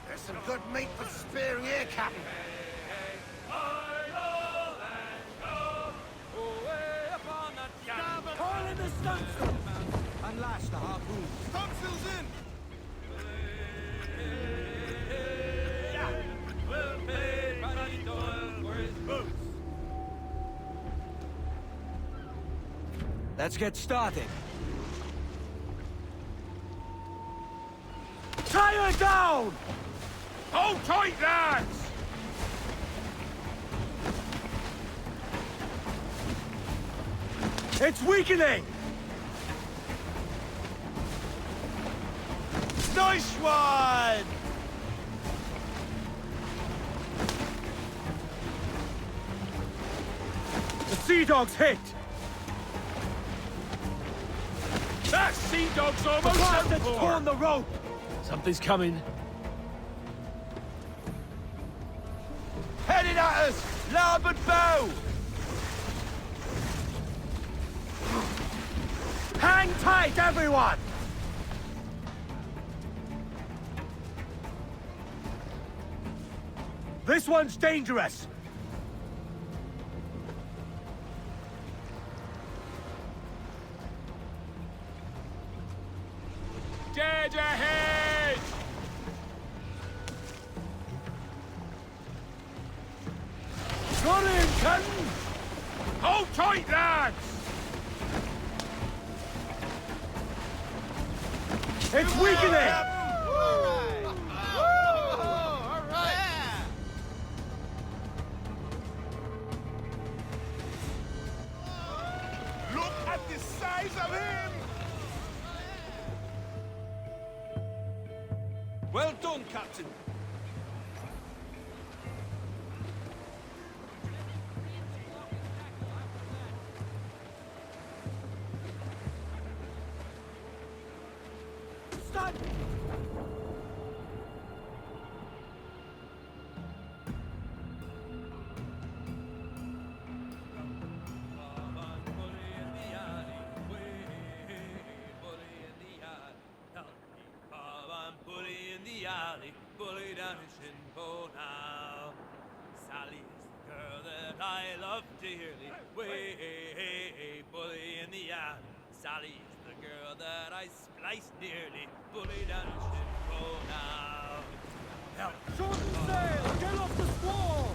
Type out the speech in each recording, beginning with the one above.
There's some good meat for spearing here, Captain. Haul in the stunsail! Unlash the harpoon. Stunsail's in! We'll pay Paddy Doyle for his boots. Let's get started. Tie her down! Hold tight, lads! It's weakening! Nice one! The Sea Dog's hit! That sea dog's The almost bastard's overboard. torn the rope! Something's coming. Heading at us! Larboard bow! Hang tight, everyone! This one's dangerous! Dead ahead! Got him, Captain! Hold tight, lads! It's weakening! Look at the size of him! Well done, Captain. Stop! Bully down in Shinpo now. Sally is the girl that I love dearly. Way, bully in the alley. Sally is the girl that I spliced nearly. Bully down in Shinpo now. Help! Shorten sail! Get off the squall!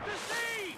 To sea!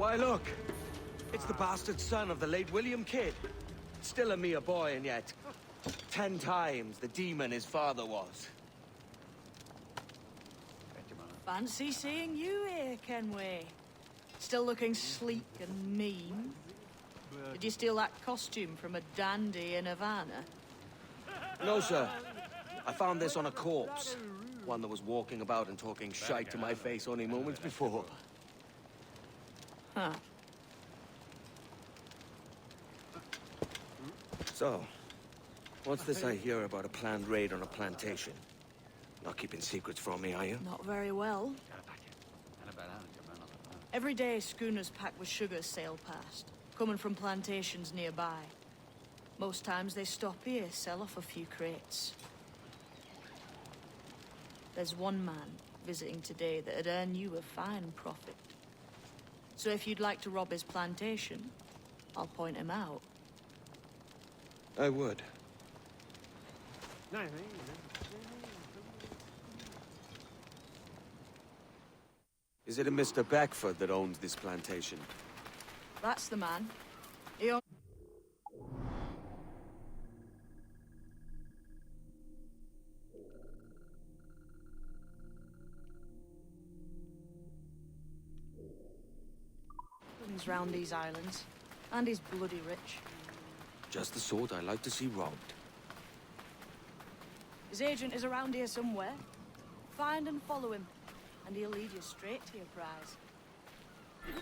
Why, look. It's the bastard son of the late William Kidd. Still a mere boy, and yet 10 times the demon his father was. Fancy seeing you here, Kenway. Still looking sleek and mean. Did you steal that costume from a dandy in Havana? No, sir. I found this on a corpse. One that was walking about and talking shite to my face only moments before. Huh. So, what's this I hear about a planned raid on a plantation? Not keeping secrets from me, are you? Not very well. Every day, schooners packed with sugar sail past, coming from plantations nearby. Most times they stop here, sell off a few crates. There's one man visiting today that'd earn you a fine profit. So if you'd like to rob his plantation, I'll point him out. I would. Is it a Mr. Beckford that owns this plantation? That's the man. He owns... He's round these islands, and he's bloody rich. Just the sort I like to see robbed. His agent is around here somewhere. Find and follow him, and he'll lead you straight to your prize. We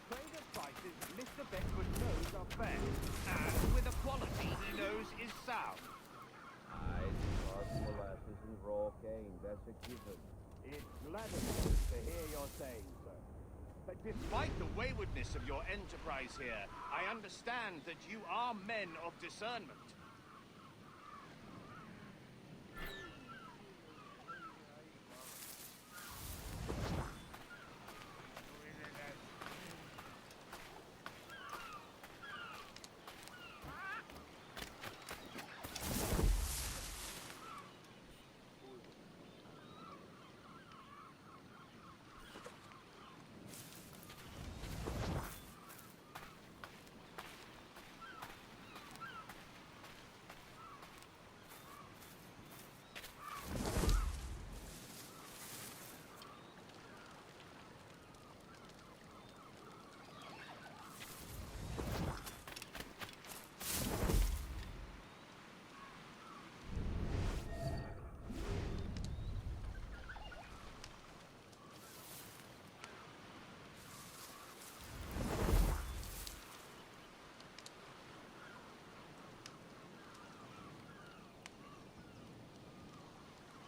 trade at prices Mr. Beckford knows are fair, and with a quality he knows is sound. Molasses and raw cane, that's a given. It gladdens us to hear your saying so. But despite the waywardness of your enterprise here, I understand that you are men of discernment.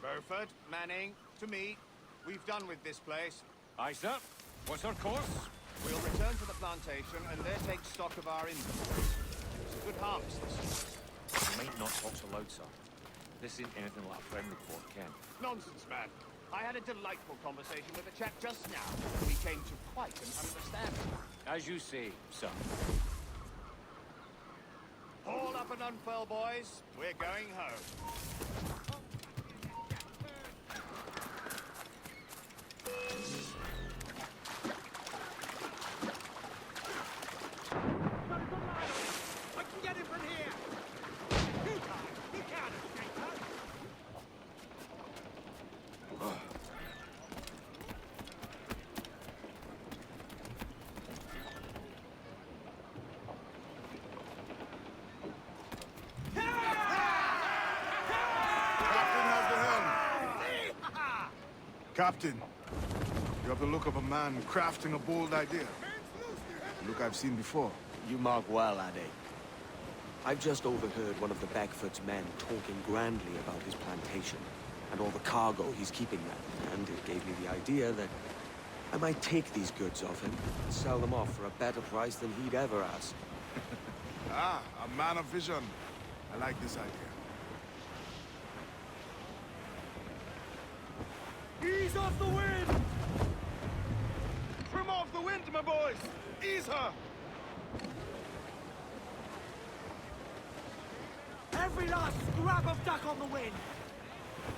Burford, Manning, to me. We've done with this place. Aye, sir. What's our course? We'll return to the plantation and there take stock of our inventory. It's a good harvest this year. You might not talk so loud, sir. This ain't anything like a friendly port, Ken. Nonsense, man. I had a delightful conversation with a chap just now. We came to quite an understanding. As you say, sir. Haul up and unfurl, boys. We're going home. I can get him from here! He can't! He can't escape us! Captain has the helm. Captain, you have the look of a man crafting a bold idea. A look I've seen before. You mark well, Addy. I've just overheard one of the Beckford's men talking grandly about his plantation and all the cargo he's keeping there, and it gave me the idea that I might take these goods off him and sell them off for a better price than he'd ever ask. Ah, a man of vision. I like this idea. Ease off the wind! Trim off the wind, my boys! Ease her! Every last scrap of duck on the wind!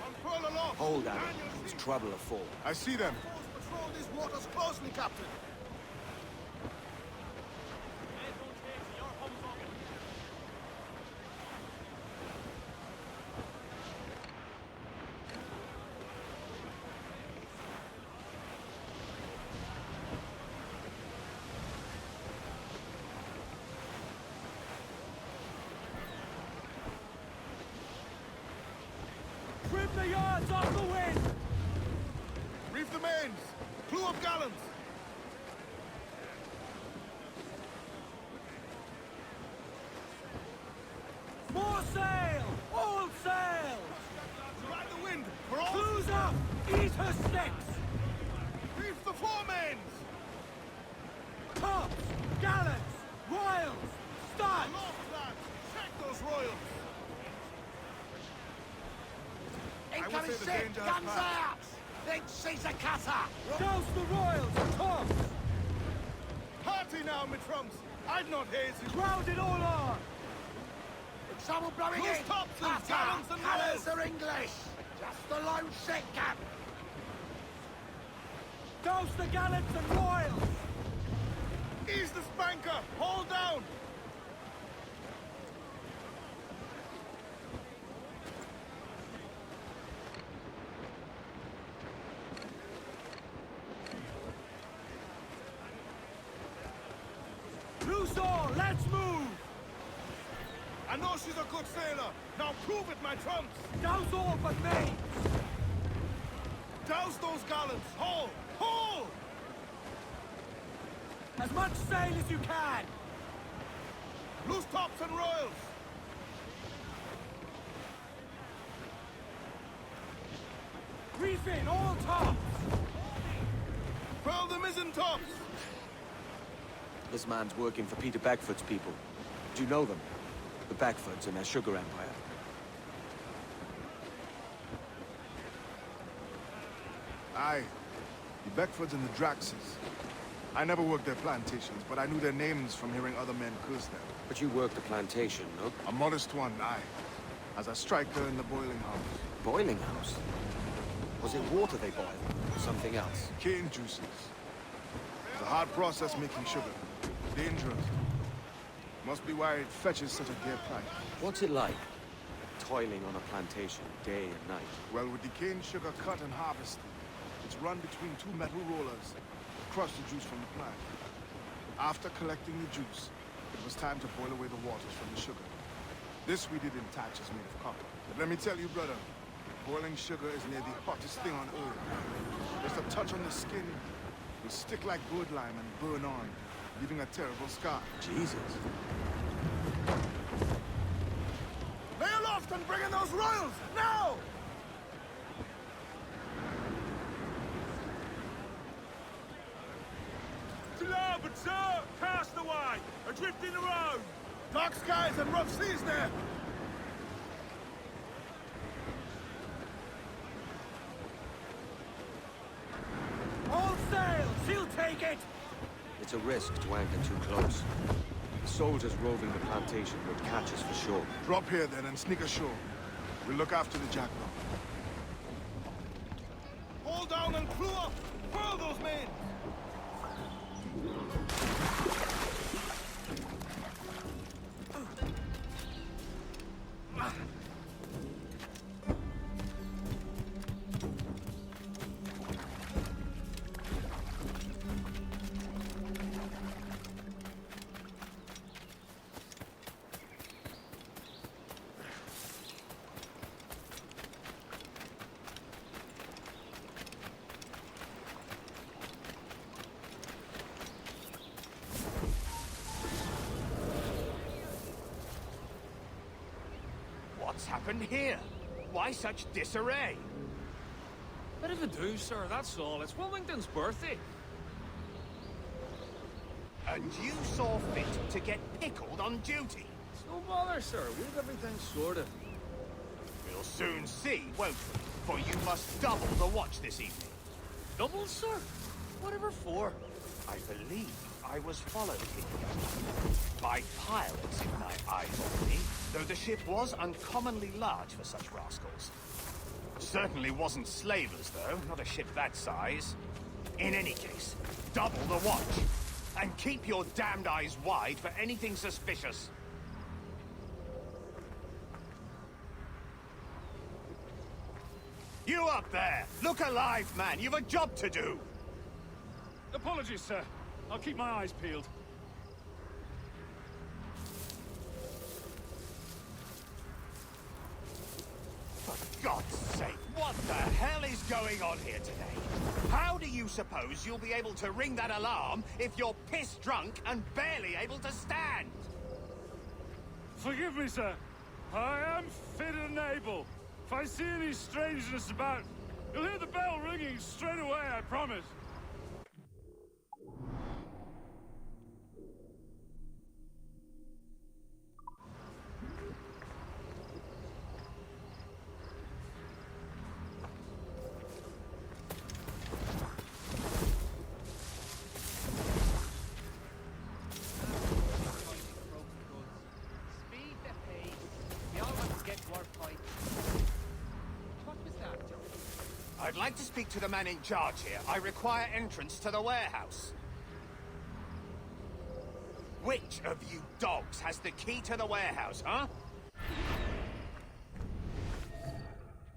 Unfurl aloft! Hold, Addy. There's trouble afoot. I see them. Patrol these waters closely, Captain. Trim the yards off the wind! Reef the mains! Clew up gallants! More sail! All sail! Ride the wind! For all... Clews up! Eat her sticks! Reef the foremains! Tops! Gallants! Royals! Studs! Aloft, lads! Check those royals! Incoming say the ship! danger has Guns passed. out! Then seize a cutter! Douse the Royals! Tops! Party now, my trumps! I'd not haze it! Crowd it all on! Trouble blowing Loose in! tops and Cutter! gallants and Colours royals. are English! Just the lone ship, Cap! Douse the Gallants and Royals! Ease the spanker! Hold down! Loose all! Let's move! I know she's a good sailor! Now prove it, my trumps! Douse all but mains! Douse those gallants! Haul! Haul! As much sail as you can! Loose tops and royals! Reef in all tops! Furl the mizzen tops! This man's working for Peter Beckford's people. Do you know them? The Beckfords and their sugar empire. Aye. The Beckfords and the Draxes. I never worked their plantations, but I knew their names from hearing other men curse them. But you worked the plantation, no? A modest one, aye. As a striker in the boiling house. Boiling house? Was it water they boiled? Or something else? Cane juices. It's a hard process making sugar. Dangerous. Must be why it fetches such a dear price. What's it like? Toiling on a plantation day and night. Well, with the cane sugar cut and harvested, it's run between two metal rollers that crush the juice from the plant. After collecting the juice, it was time to boil away the waters from the sugar. This we did in thatches made of copper. But let me tell you, brother, boiling sugar is near the hottest thing on earth. Just a touch on the skin will stick like wood lime and burn on, leaving a terrible scar. Jesus. Lay aloft and bring in those royals, now! To larboard, sir! Cast away! Adrift in the road! Dark skies and rough seas there! All sail! She'll take it! It's a risk to anchor too close. The soldiers roving the plantation would catch us for sure. Drop here then and sneak ashore. We'll look after the jackdaw. Hold down and crew up! Furl those men! What's happened here? Why such disarray? Bit of a do, sir, that's all. It's Wilmington's birthday. And you saw fit to get pickled on duty? It's no bother, sir. We've everything sorted. We'll soon see, won't we? For you must double the watch this evening. Double, sir? Whatever for? I believe I was followed here by pirates, if my eyes on me, though the ship was uncommonly large for such rascals. Certainly wasn't slavers, though, not a ship that size. In any case, double the watch. And keep your damned eyes wide for anything suspicious. You up there! Look alive, man! You've a job to do! Apologies, sir. I'll keep my eyes peeled. For God's sake, what the hell is going on here today? How do you suppose you'll be able to ring that alarm if you're piss drunk and barely able to stand? Forgive me, sir. I am fit and able. If I see any strangeness about, you'll hear the bell ringing straight away, I promise. Speed the pace. We all want to get to our point. What was that? I'd like to speak to the man in charge here. I require entrance to the warehouse. Which of you dogs has the key to the warehouse, huh?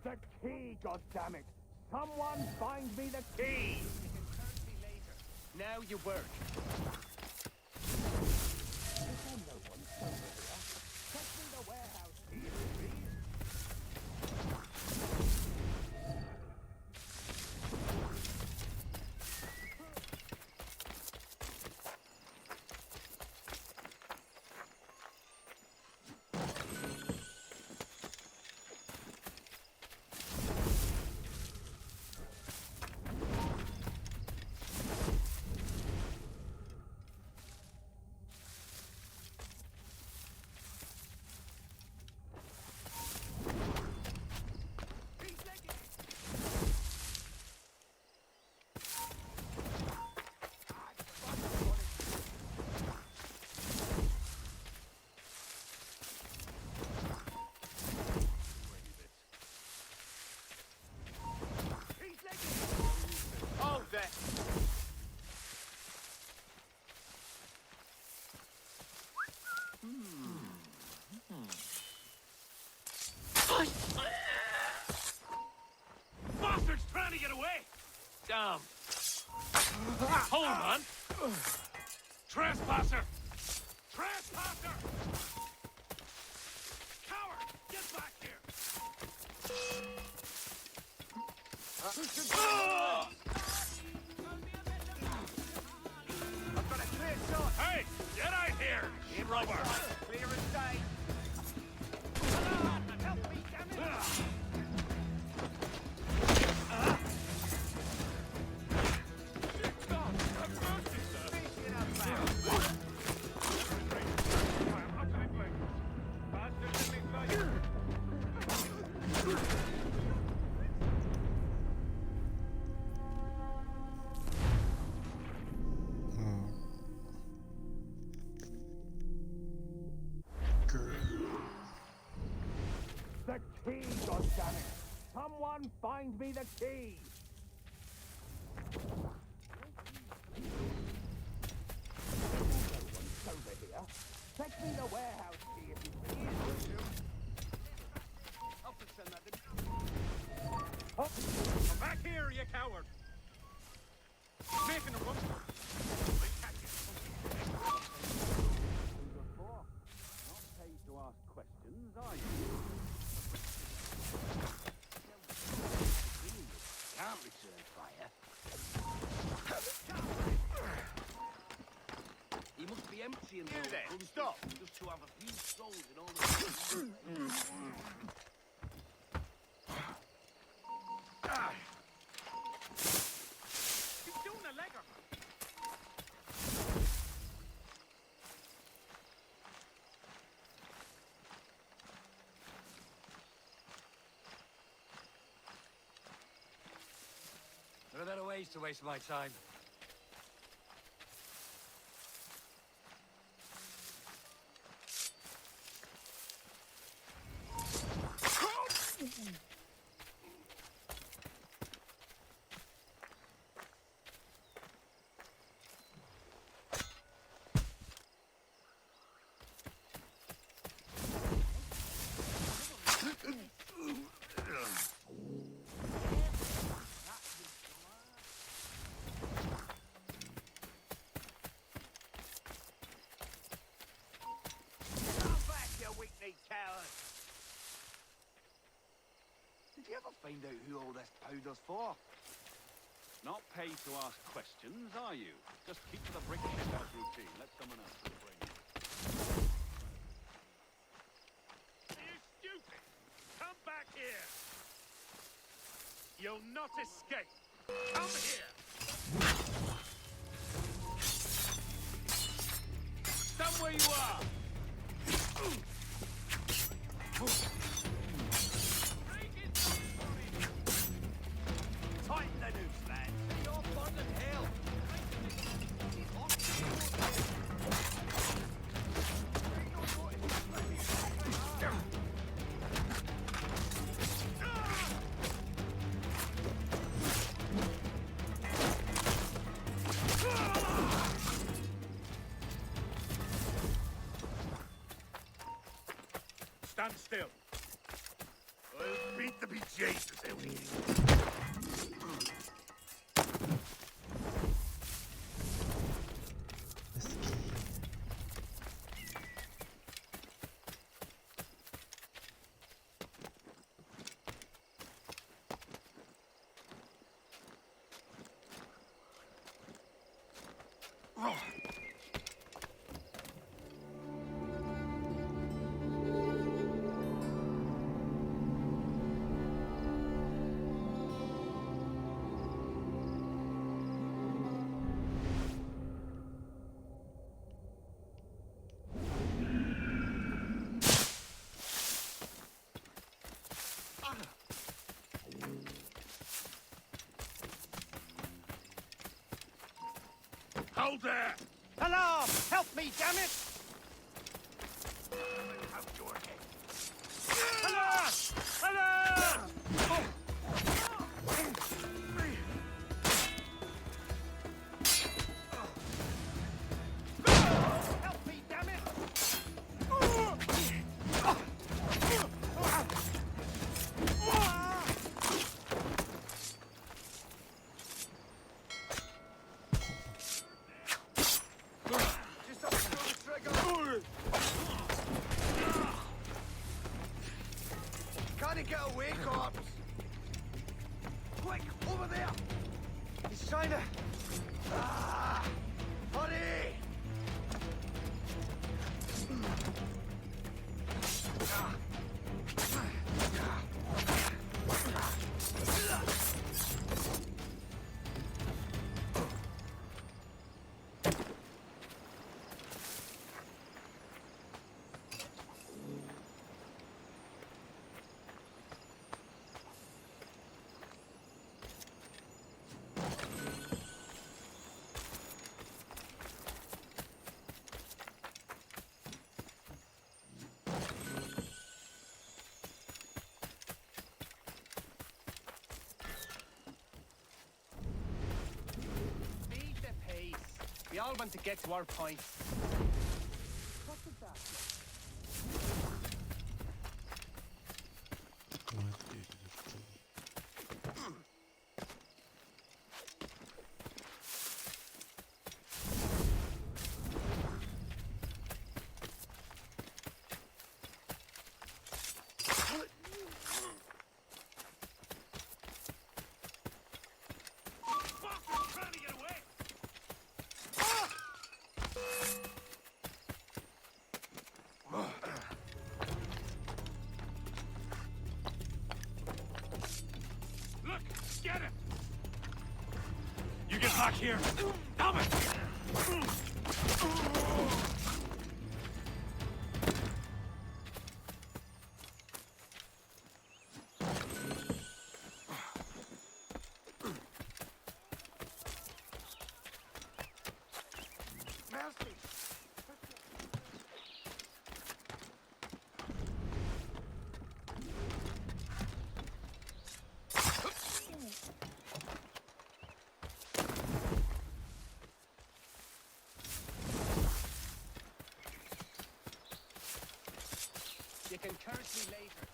The key, goddammit! Someone find me the key! You can turn to me later. Now you work. No one's over here. Get me the warehouse key, please. Hold that! Bastard's trying to get away! Damn! Hold on, man! Trespasser! Trespasser! Coward! Get back here! I've got a clear shot! Hey! Get out here! In rubber! Clear as day! Help me, damn it! God, have mercy, sir! Easy enough, man. I'm utterly blameless. Bastard, let me fight! The key, goddammit! Someone find me the key! No one's over here. Fetch me the warehouse key if you please, will you? Officer, madam. Come back here, you coward! He's making a run for it. I catch you. Before, not paid to ask questions, are you? Can't return fire. He must be emptying You the there, old stop. just to have a few souls in all the... He's doing a legger. There are better ways to waste my time. Did you ever find out who all this powder's for? Not paid to ask questions, are you? Just keep to the brick shithouse routine. Let someone else bring it. Are you stupid? Come back here! You'll not escape! Come here! Stand where you are! Tighten the noose, lads. You're bottom hill. Stand still. I'll beat the bejesus out of you. Hold there! Alarm! Help me, damn it! Alarm! Alarm! Help me, damn it! Just up to the trigger! Can't he get away, corpse? Quick, over there! He's trying to... Ah! Hurry! Speed the pace. We all want to get to our point. What was that? Trying to get away! Look! Get him! You get back here! Damn it! Mercy! You can curse me later.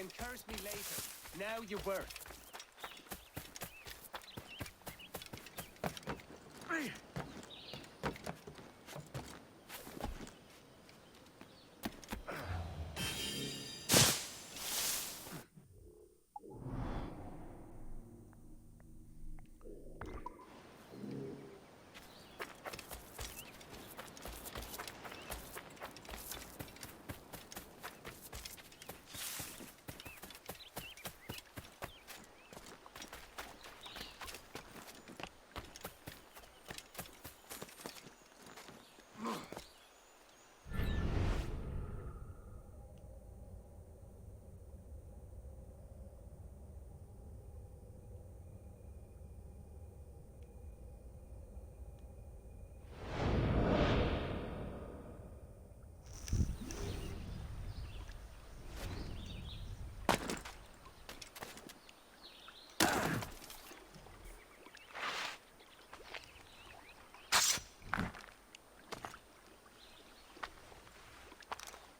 can curse me later. Now you work.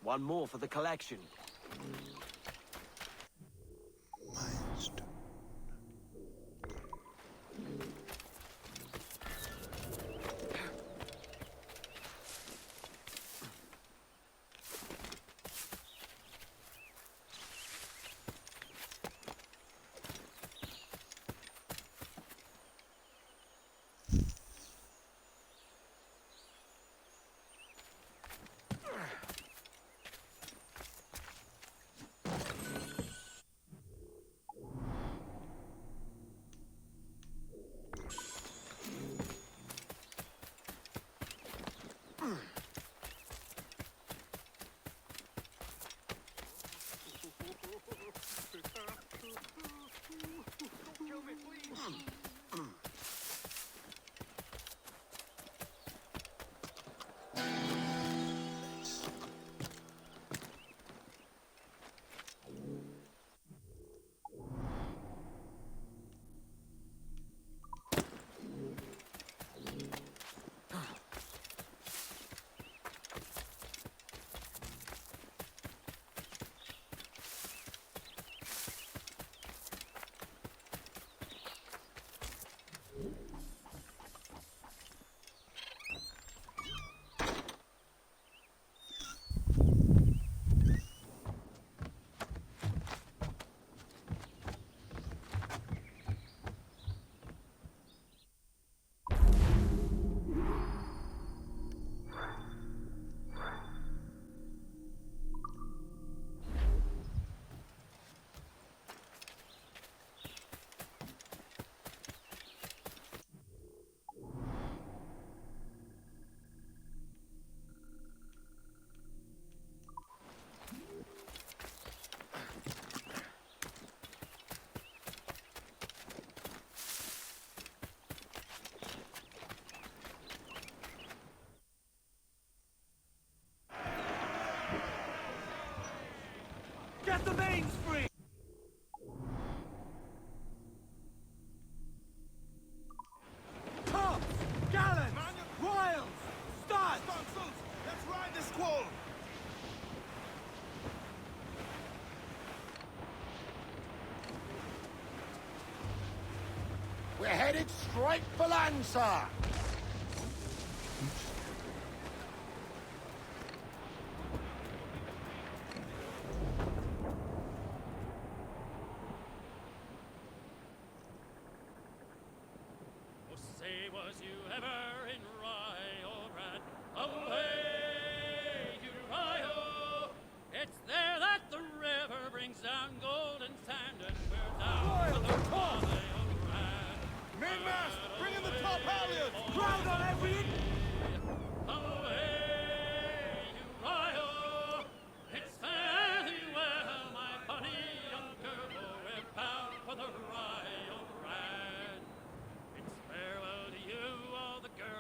One more for the collection. Get the mains free! Come! Gallons! Royals! Start! Let's ride the squall! We're headed straight for land, sir. Oh, say, was you ever in Rye or Rad? Away to Rye-o! It's there that the river brings down golden sand, and we're down to the Rye o' Rad. Mainmast! Bring in the top halyards! Crowd on every inch! Away to Rye-o! It's fare thee well, my bonny young girl, for we're bound for the Rye o' Rad. It's farewell to you, all the girls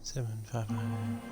755.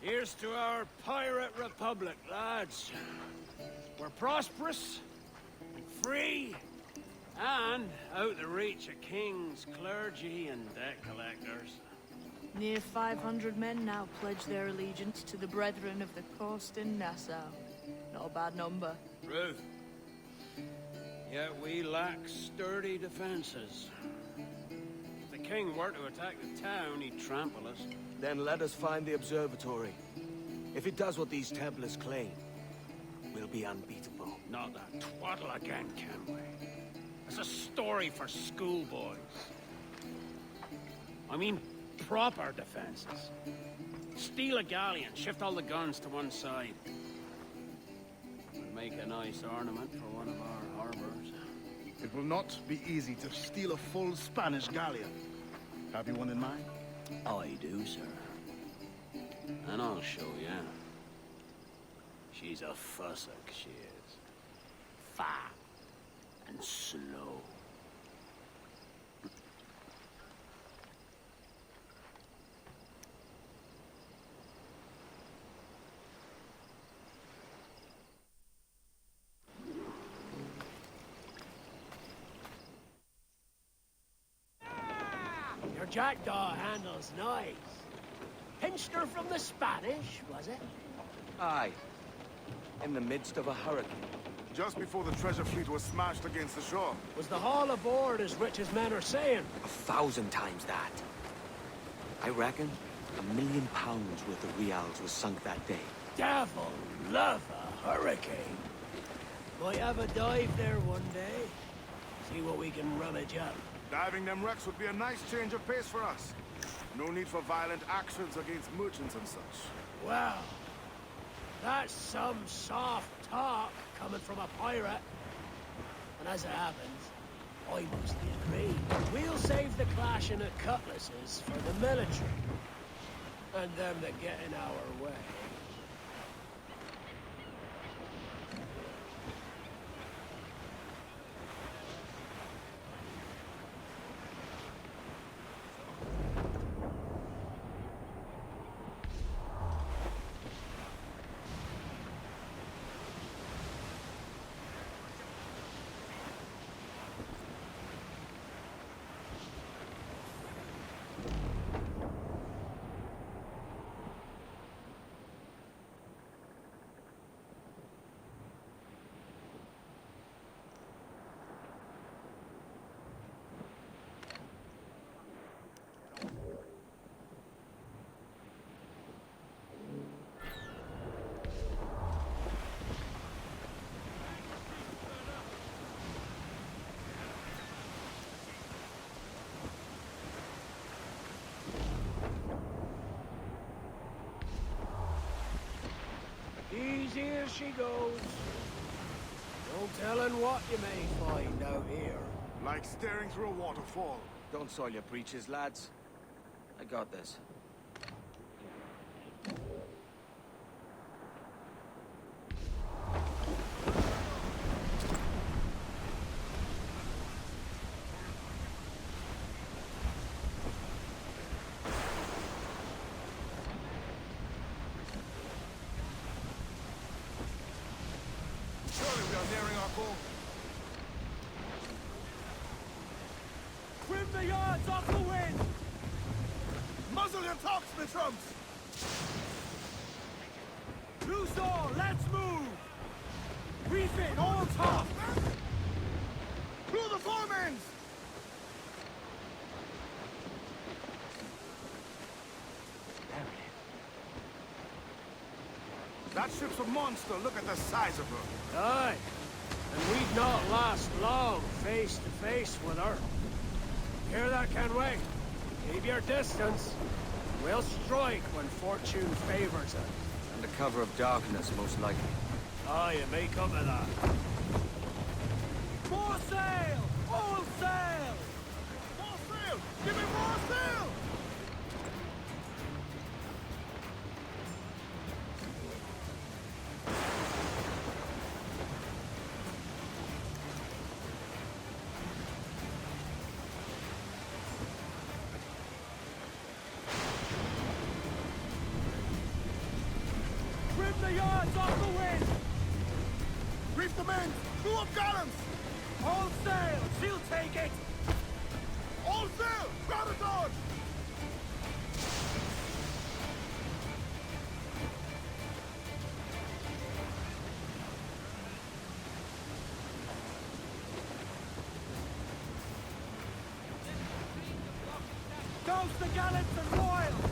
Here's to our pirate republic, lads. We're prosperous, free, and out the reach of kings, clergy, and debt collectors. Near 500 men now pledge their allegiance to the Brethren of the Coast in Nassau. Not a bad number. Ruth. Yet we lack sturdy defenses. If the king were to attack the town, he'd trample us. Then let us find the observatory. If it does what these Templars claim, we'll be unbeatable. Not that twaddle again, can we? It's a story for schoolboys. I mean, proper defenses. Steal a galleon, shift all the guns to one side. Would make a nice ornament for one of our harbors. It will not be easy to steal a full Spanish galleon. Have you one in mind? I do, sir. And I'll show you. She's a fussock, she is. Fat and slow. Your jackdaw handle's nice. Pinched her from the Spanish, was it? Aye. In the midst of a hurricane. Just before the treasure fleet was smashed against the shore. Was the haul aboard as rich as men are saying? 1,000 times that. I reckon £1 million worth of reals was sunk that day. Devil love a hurricane. Might have a dive there one day. See what we can rummage up. Diving them wrecks would be a nice change of pace for us. No need for violent actions against merchants and such. Well, that's some soft talk coming from a pirate. And as it happens, I mostly agree. We'll save the clashing of cutlasses for the military. And them that get in our way. Easy as she goes. No telling what you may find out here. Like staring through a waterfall. Don't soil your breeches, lads. I got this. Surely we are nearing our goal. Trim the yards off the wind! Muzzle your tops, my trumps! Loose all, let's move! Reef it, all top! Through the foremans! That ship's a monster. Look at the size of her. Aye. And we'd not last long face to face with her. Hear that, Kenway? Keep your distance. We'll strike when fortune favors us. Under cover of darkness, most likely. Aye, it may come to that. More sail! All sail! More sail! Give me more sail! Trim the yards off the wind! Reef the men! Screw up gallants! All sail! She'll take it! All sail! Grab it on! Douse the gallants and royals!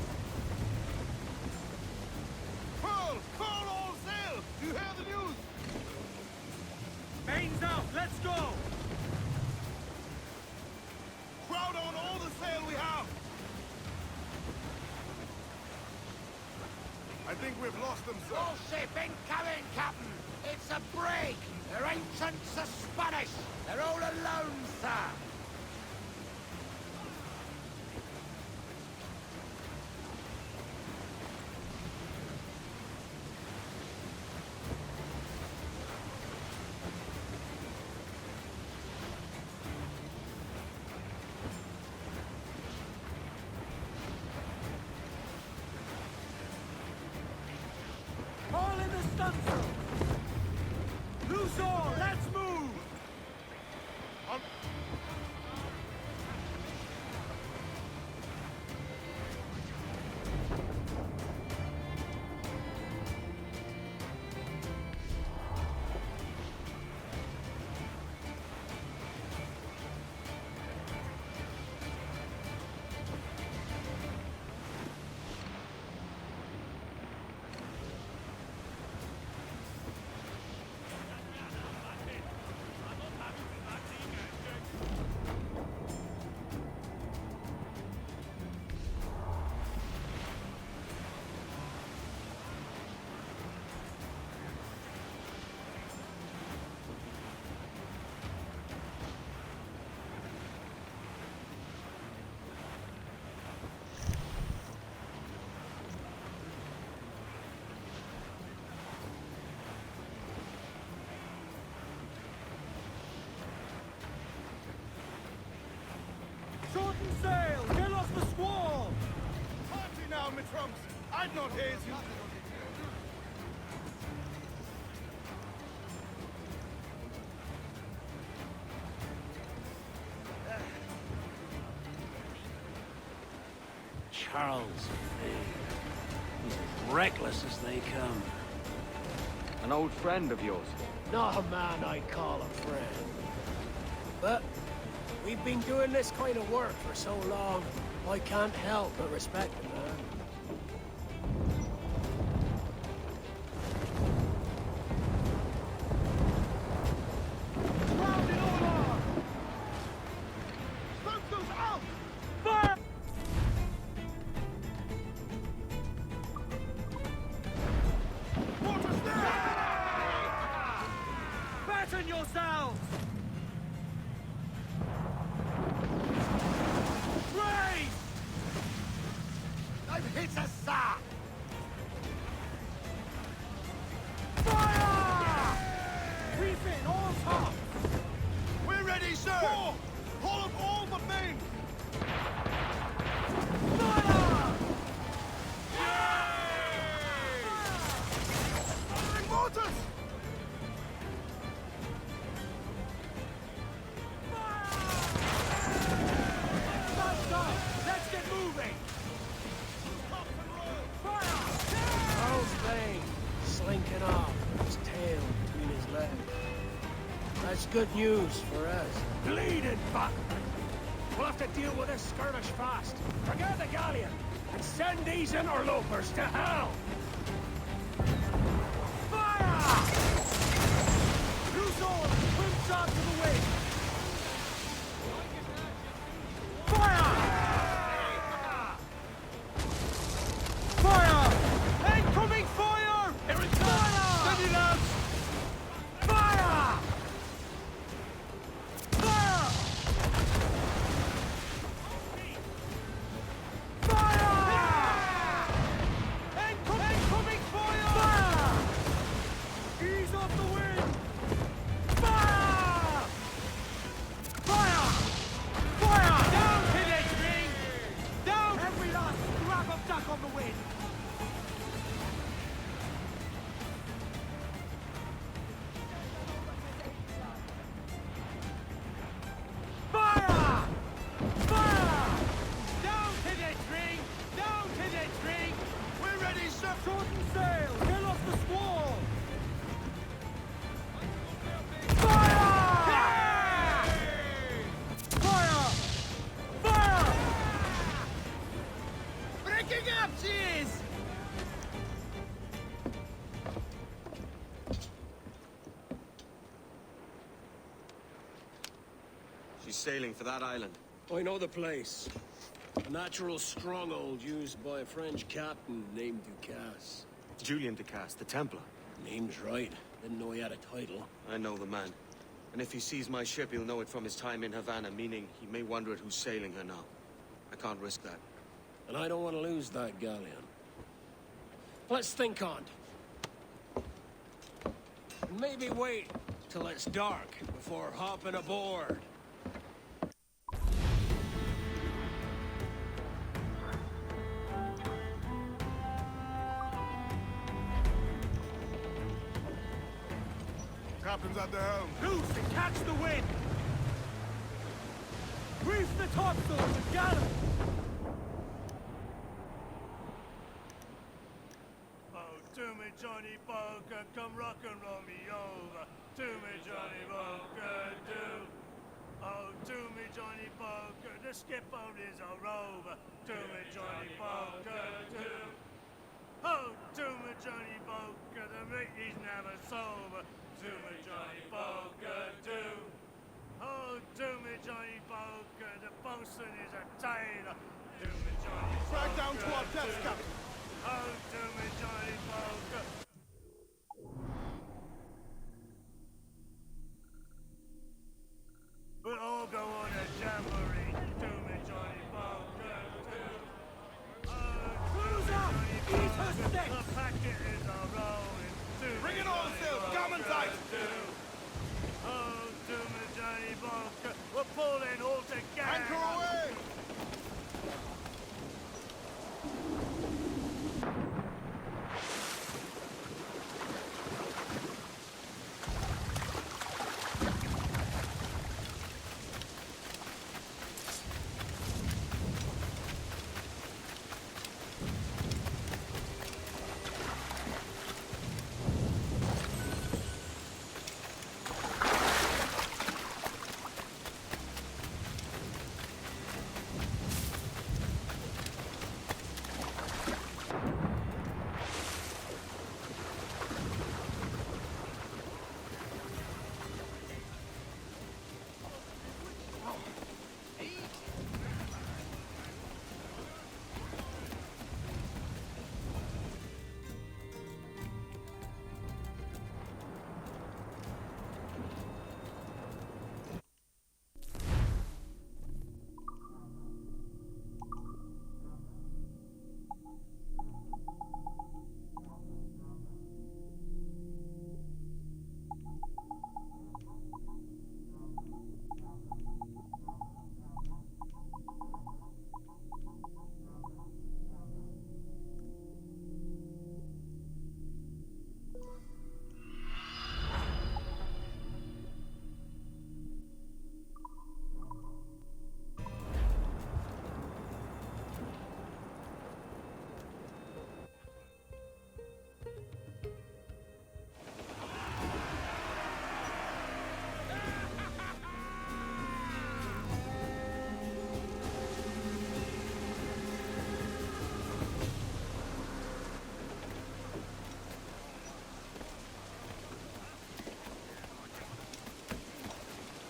Furl! Furl all sail! Do you hear the news? Mains out, let's go! Crowd on all the sail we have! I think we've lost them, sir. All ship incoming, Captain! It's a brig! Their ancients are Spanish! They're all alone, sir! All in the stunsail! Loose all, let's move! Shorten sail! Get off the squall! Party now, my trunks! I'd not haze you. Charles, he's as reckless as they come. An old friend of yours? Not a man I'd call a friend. But we've been doing this kind of work for so long, I can't help but respect the man. Round it all on! Smoke those out! Fire! Water's there! Batten yourselves! Raise! I've hit a sack! Fire! Reef in, all tops! We're ready, sir! Pull! Pull up all but main! Fire! Firing mortars! Stop! Let's get moving! Charles Vane, slinking off, his tail between his legs. That's good news for us. Bleeding back! We'll have to deal with this skirmish fast. Forget the galleon, and send these interlopers to hell! Fire! Loose all, swim shot to the wind! Fire! Fire! Incoming fire! Here it comes! Fire! Steady, lads! Fire! Fire! Fire! Incoming fire! Fire! Ease off the wind! Fire! Fire! Fire! Down, Piddick Ring! Down! Every last scrap of duck on the wind! Fire! Fire! Down, Piddick Ring! Down, Piddick Ring! We're ready, sir! Shorten sail! Get off the squall! Fire! Fire! Fire! Breaking up, she is! She's sailing for that island. I know the place. A natural stronghold used by a French captain named Ducasse. Julian Ducasse, the Templar. Name's right. Didn't know he had a title. I know the man. And if he sees my ship, he'll know it from his time in Havana, meaning he may wonder at who's sailing her now. I can't risk that. And I don't want to lose that galleon. Let's think on it. Maybe wait till it's dark before hopping aboard. Captain's at the helm. Loose and catch the wind! Reef the topsails and gallop! Oh, to me, Johnny Poker, come rock and roll me over. To me, Johnny Poker, do. Oh, to me, Johnny Poker, the skip out is a rover. To me, Johnny Poker, do. Oh, to me, Johnny Poker, the mate is never sober. To me, Johnny Poker, do. Oh, to me, Johnny Poker, the bosun is a tailor. To me, Johnny Drag down to our Poker, decks, do. Captain. Oh, to me, Johnny Poker. We'll all go on a jamboree. To me, Johnny Poker, do. Cruise up! Eat her sticks! The packet is a rolling. Bring it on, sails! Gammon tight! Oh, to me, Johnny Poker. We're pulling all together. Anchor away!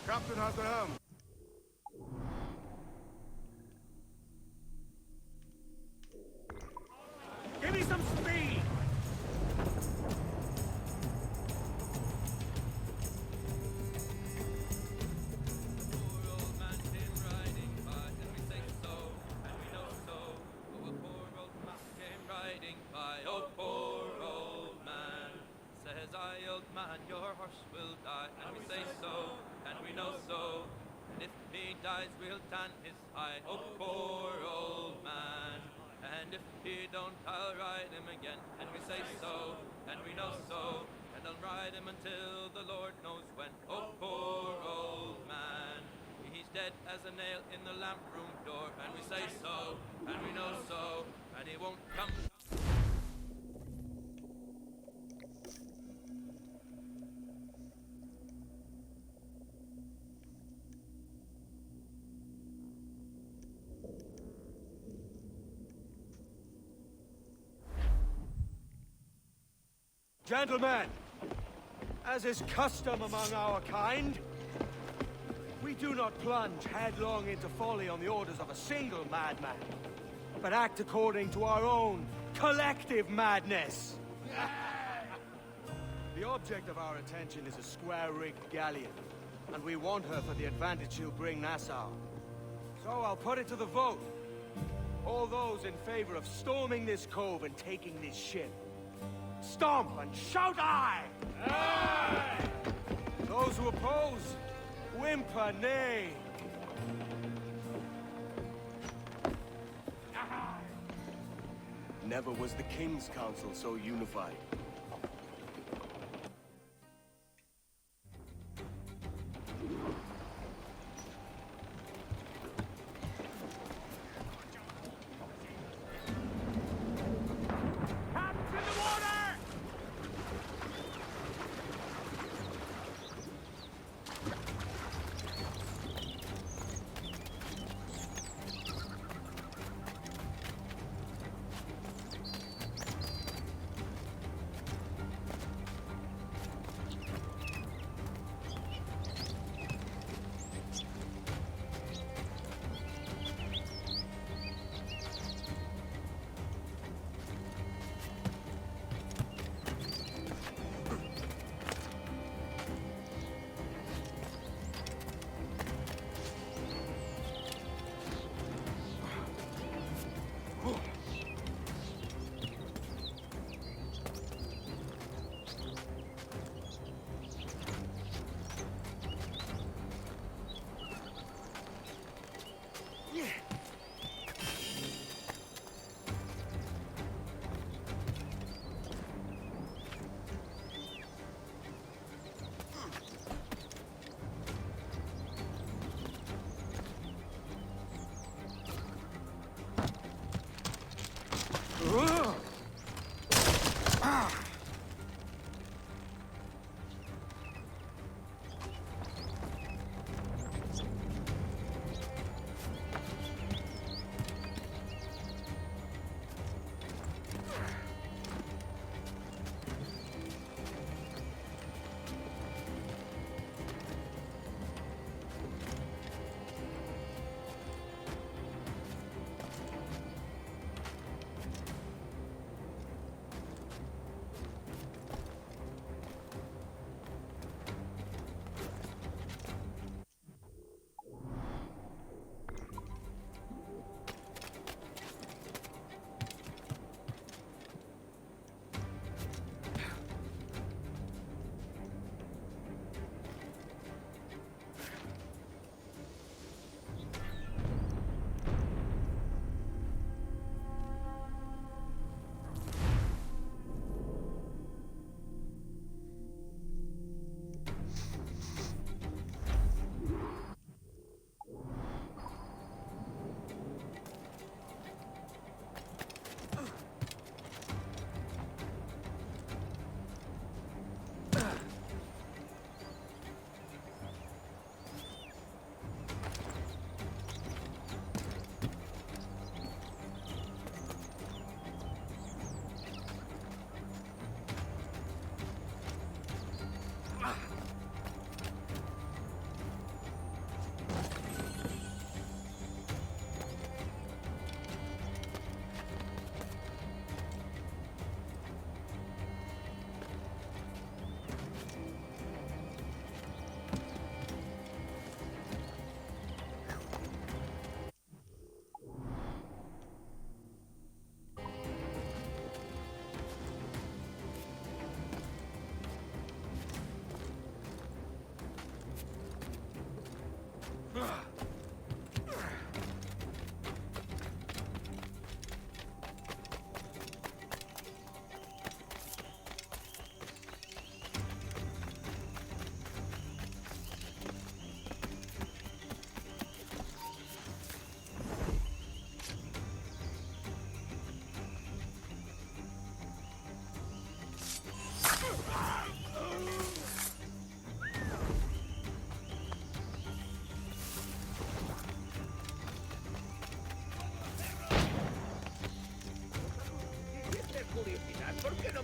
Captain has the helm. Give me some speed! Poor old man came riding by, and we say so, and we know so. Oh, a poor old man came riding by, oh, poor old man. Says I, old man, your horse will die, and we say so, and we know so. And if he dies, we'll tan his hide, oh, poor old man. And if he don't, I'll ride him again, and we say so, and we know so. And I'll ride him until the Lord knows when, oh, poor old man. He's dead as a nail in the lamp room door, and we say so, and we know so, and he won't come. Gentlemen, as is custom among our kind, we do not plunge headlong into folly on the orders of a single madman, but act according to our own collective madness. The object of our attention is a square-rigged galleon, and we want her for the advantage she'll bring Nassau. So I'll put it to the vote. All those in favor of storming this cove and taking this ship, stomp and shout aye! Aye! Those who oppose, whimper nay. Never was the King's Council so unified.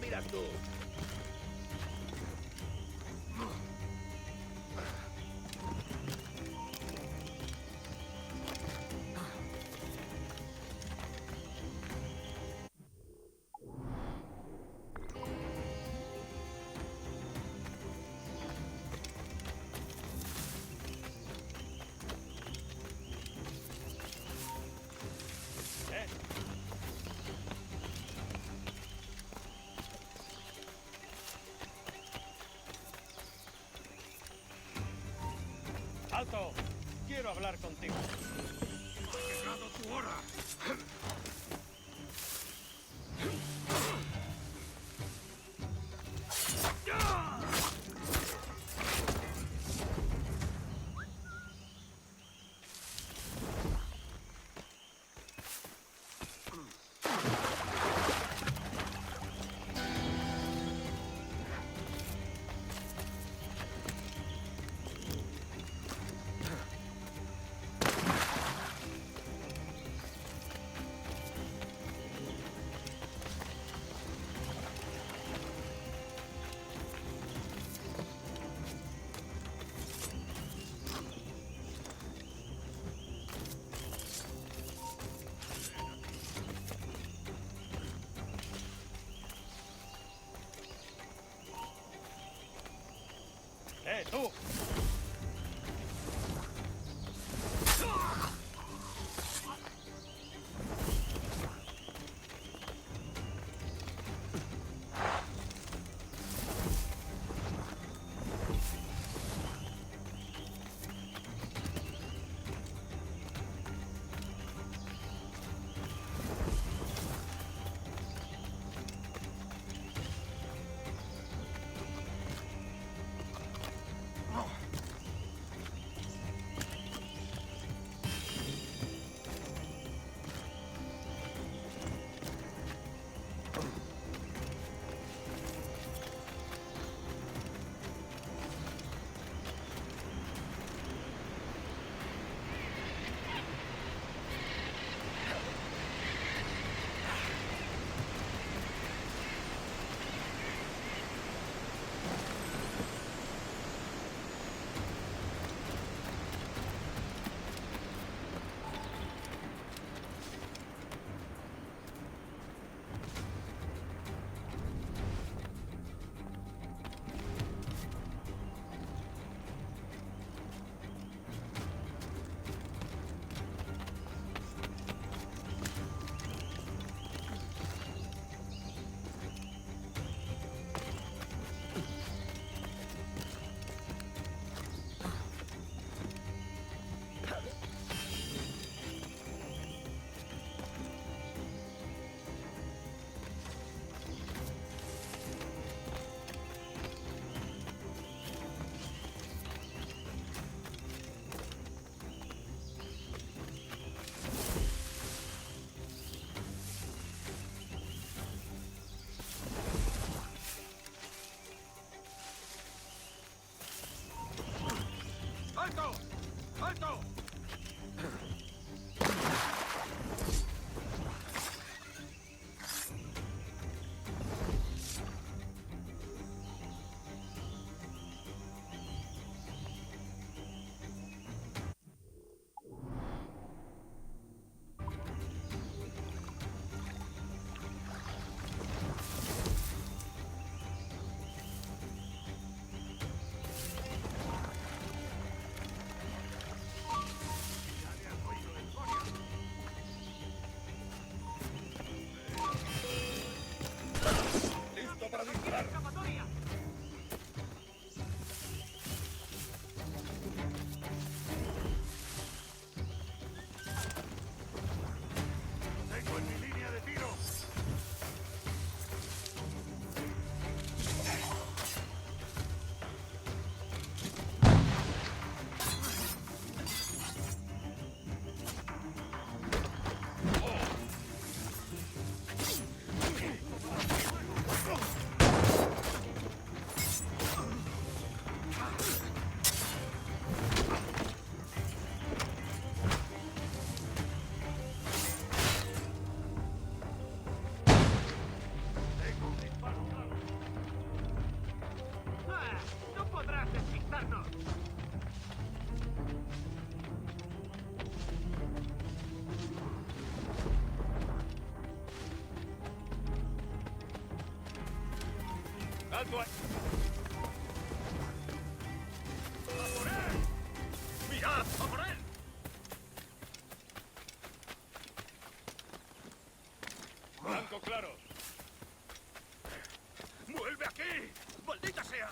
miras tú? ¡Alto! Quiero hablar contigo. Ha llegado tu hora. ¡Tú! ¡Alto! ¡Alto! Alto ahí. ¡A por él! ¡Mirad! ¡A por él! Blanco claro. ¡Vuelve aquí! ¡Maldita sea!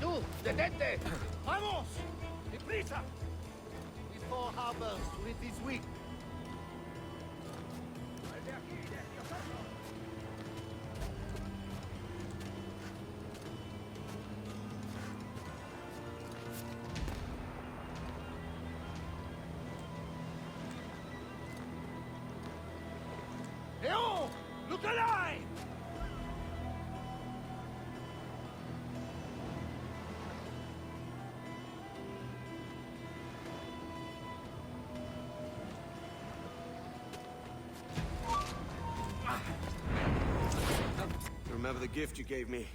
¡Tú! ¡Detente! ¡Vamos! ¡Deprisa! Before harbors with this week. Leon! Look alive! Remember the gift you gave me?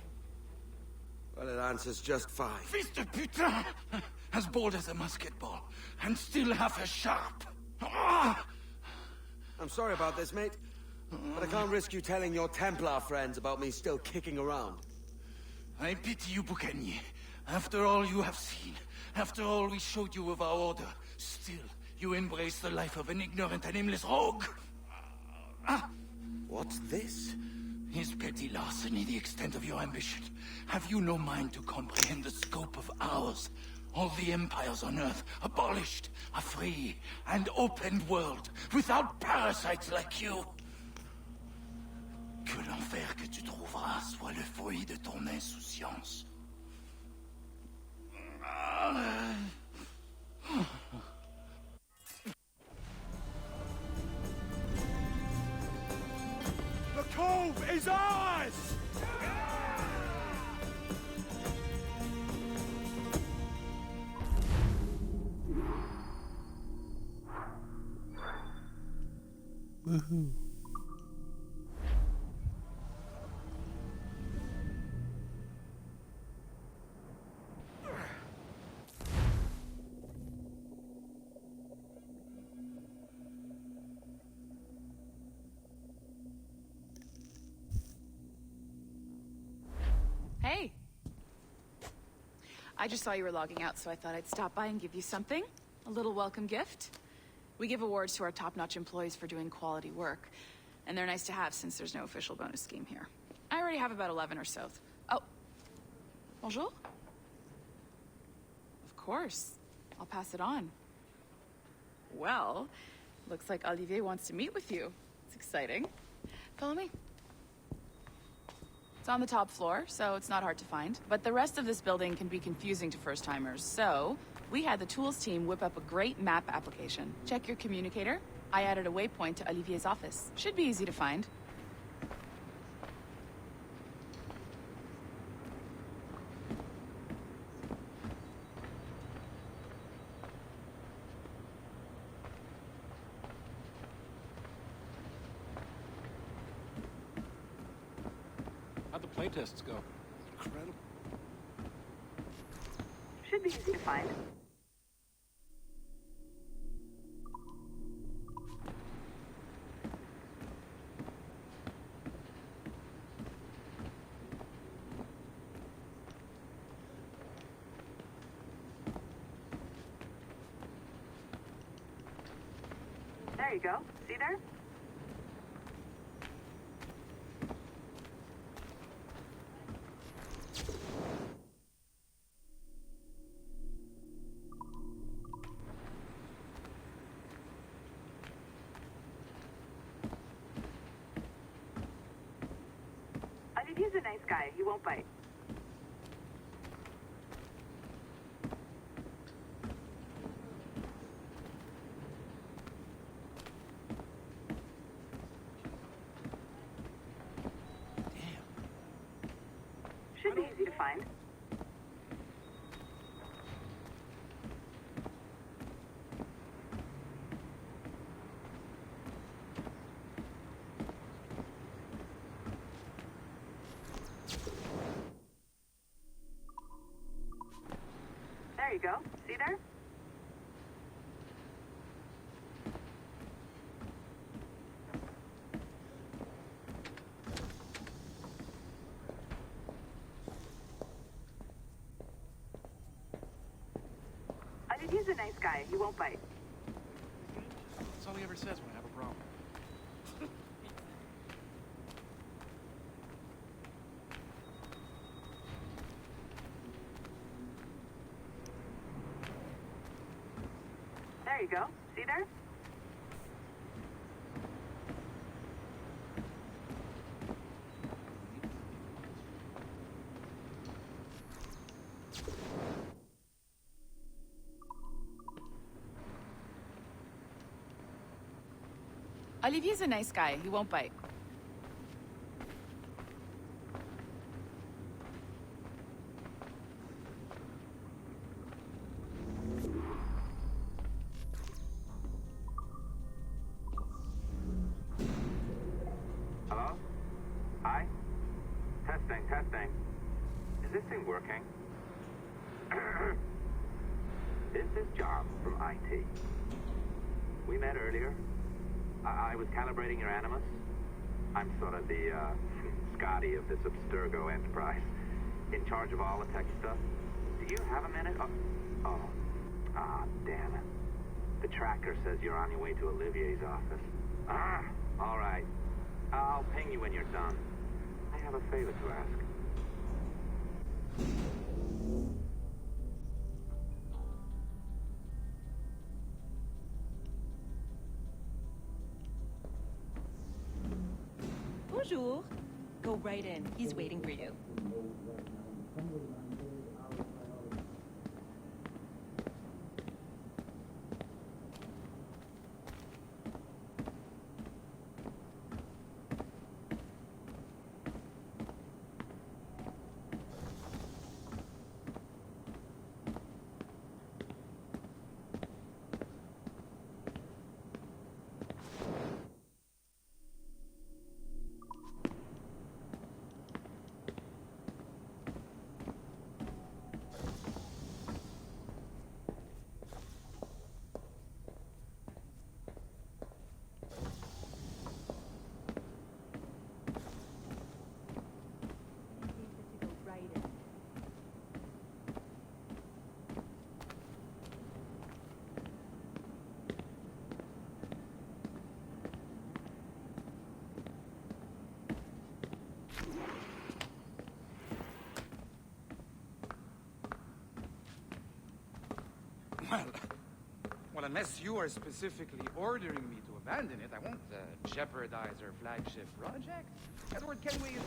Well, it answers just fine. Fils de putain! As bold as a musket ball, and still half as sharp. Ah! I'm sorry about this, mate. But I can't risk you telling your Templar friends about me still kicking around. I pity you, Boucanier. After all you have seen, after all we showed you of our order, still you embrace the life of an ignorant and aimless rogue. What's this? Is petty larceny the extent of your ambition? Have you no mind to comprehend the scope of ours? All the empires on Earth abolished, a free and open world, without parasites like you. Que l'enfer que tu trouveras soit le fruit de ton insouciance. The cove is ours! Woohoo. Hey. I just saw you were logging out, so I thought I'd stop by and give you something. A little welcome gift. We give awards to our top-notch employees for doing quality work, and they're nice to have since there's no official bonus scheme here. I already have about 11 or so. Oh. Bonjour? Of course. I'll pass it on. Well, looks like Olivier wants to meet with you. It's exciting. Follow me. It's on the top floor, so it's not hard to find. But the rest of this building can be confusing to first-timers, so we had the tools team whip up a great map application. Check your communicator. I added a waypoint to Olivier's office. Should be easy to find. How'd the playtests go? Incredible. Should be easy to find. There you go. See there? He's a nice guy. He won't bite. Should be easy to find. There you go. See there? He's a nice guy. He won't bite. That's all he ever says when I have a problem. There you go. See there? Olivier's a nice guy. He won't bite. Hello? Hi? Testing. Is this thing working? This is John from IT. We met earlier. I was calibrating your animus. I'm sort of the, Scotty of this Abstergo enterprise. In charge of all the tech stuff. Do you have a minute? Damn it. The tracker says you're on your way to Olivier's office. All right. I'll ping you when you're done. I have a favor to ask. Bonjour. Go right in. He's waiting for you. Well, unless you are specifically ordering me to abandon it, I won't jeopardize our flagship project. Edward Kenway is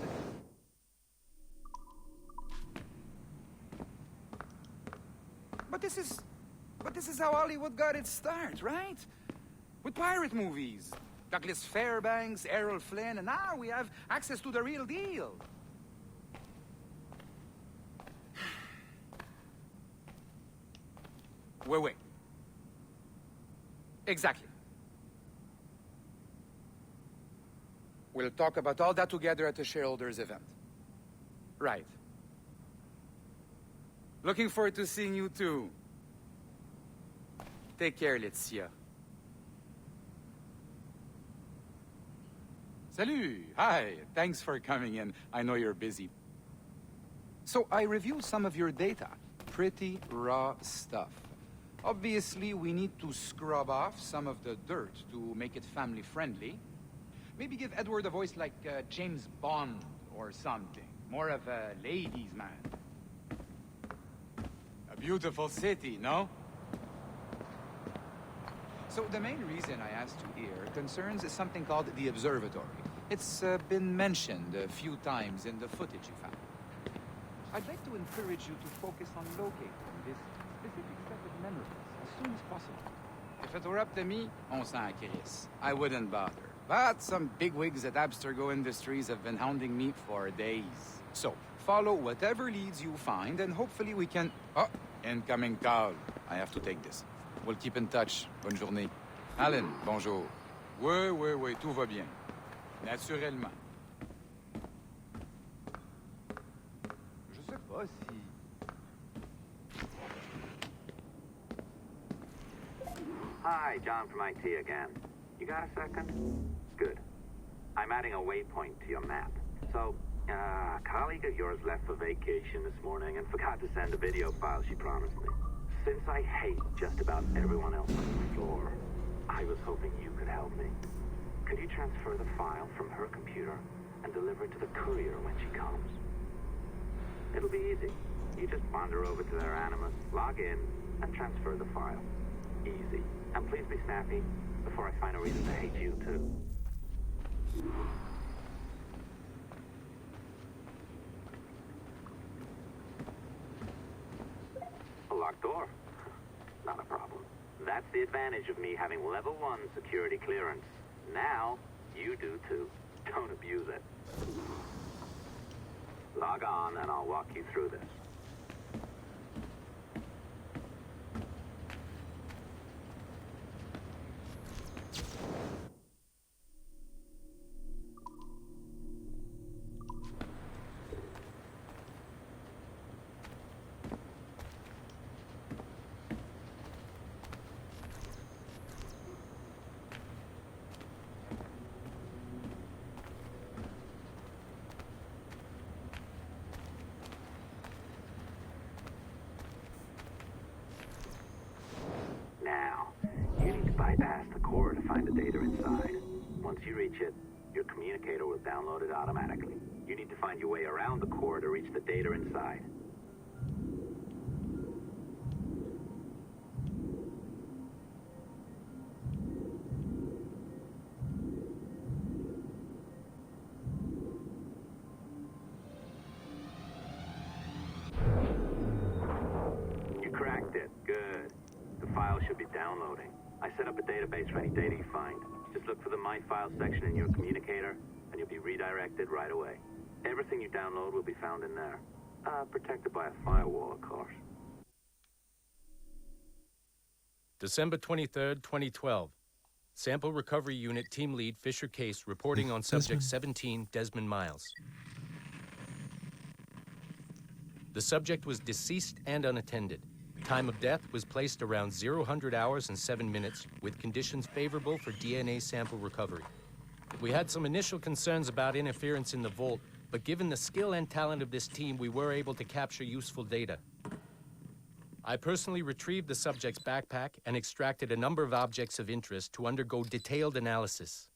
But this is how Hollywood got its start, right? With pirate movies. Douglas Fairbanks, Errol Flynn, and now we have access to the real deal. Wait. Exactly. We'll talk about all that together at the shareholders event. Right. Looking forward to seeing you too. Take care, Laetitia. Salut! Hi, thanks for coming in. I know you're busy. So I reviewed some of your data. Pretty raw stuff. Obviously, we need to scrub off some of the dirt to make it family-friendly. Maybe give Edward a voice like James Bond or something. More of a ladies' man. A beautiful city, no? So the main reason I asked you here concerns something called the observatory. It's been mentioned a few times in the footage you found. I'd like to encourage you to focus on locating this specific set of memories as soon as possible. If it were up to me, on s'en crisse. I wouldn't bother. But some bigwigs at Abstergo Industries have been hounding me for days. So, follow whatever leads you find, and hopefully we can... Oh, incoming call. I have to take this. We'll keep in touch. Bonne journée. Alan, bonjour. Oui, tout va bien. Naturellement. Je sais pas si... Hi, John from IT again. You got a second? Good. I'm adding a waypoint to your map. So, a colleague of yours left for vacation this morning and forgot to send a video file she promised me. Since I hate just about everyone else on the floor, I was hoping you could help me. Could you transfer the file from her computer and deliver it to the courier when she comes? It'll be easy. You just wander over to their Animus, log in, and transfer the file. Easy. And please be snappy before I find a reason to hate you, too. A locked door. Not a problem. That's the advantage of me having level 1 security clearance. Now, you do too. Don't abuse it. Log on and I'll walk you through this. Bypass the core to find the data inside. Once you reach it, your communicator will download it automatically. You need to find your way around the core to reach the data inside. You cracked it. Good. The file should be downloading. I set up a database for any data you find. Just look for the My Files section in your communicator, and you'll be redirected right away. Everything you download will be found in there. Protected by a firewall, of course. December 23rd, 2012. Sample Recovery Unit Team Lead Fisher Case reporting on Subject 17, Desmond Miles. The subject was deceased and unattended. Time of death was placed around 0000 hours and 7 minutes, with conditions favorable for DNA sample recovery. We had some initial concerns about interference in the vault, but given the skill and talent of this team, we were able to capture useful data. I personally retrieved the subject's backpack and extracted a number of objects of interest to undergo detailed analysis.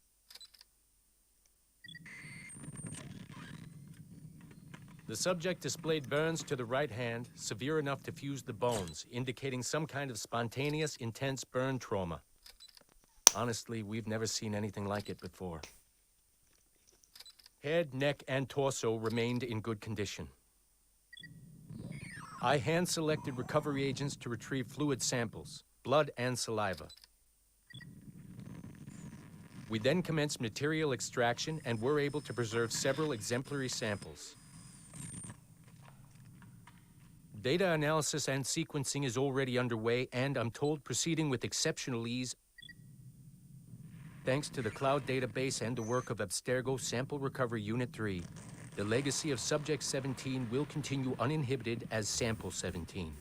The subject displayed burns to the right hand, severe enough to fuse the bones, indicating some kind of spontaneous, intense burn trauma. Honestly, we've never seen anything like it before. Head, neck, and torso remained in good condition. I hand-selected recovery agents to retrieve fluid samples, blood and saliva. We then commenced material extraction and were able to preserve several exemplary samples. Data analysis and sequencing is already underway, and I'm told proceeding with exceptional ease thanks to the cloud database and the work of Abstergo Sample Recovery Unit 3. The legacy of Subject 17 will continue uninhibited as Sample 17.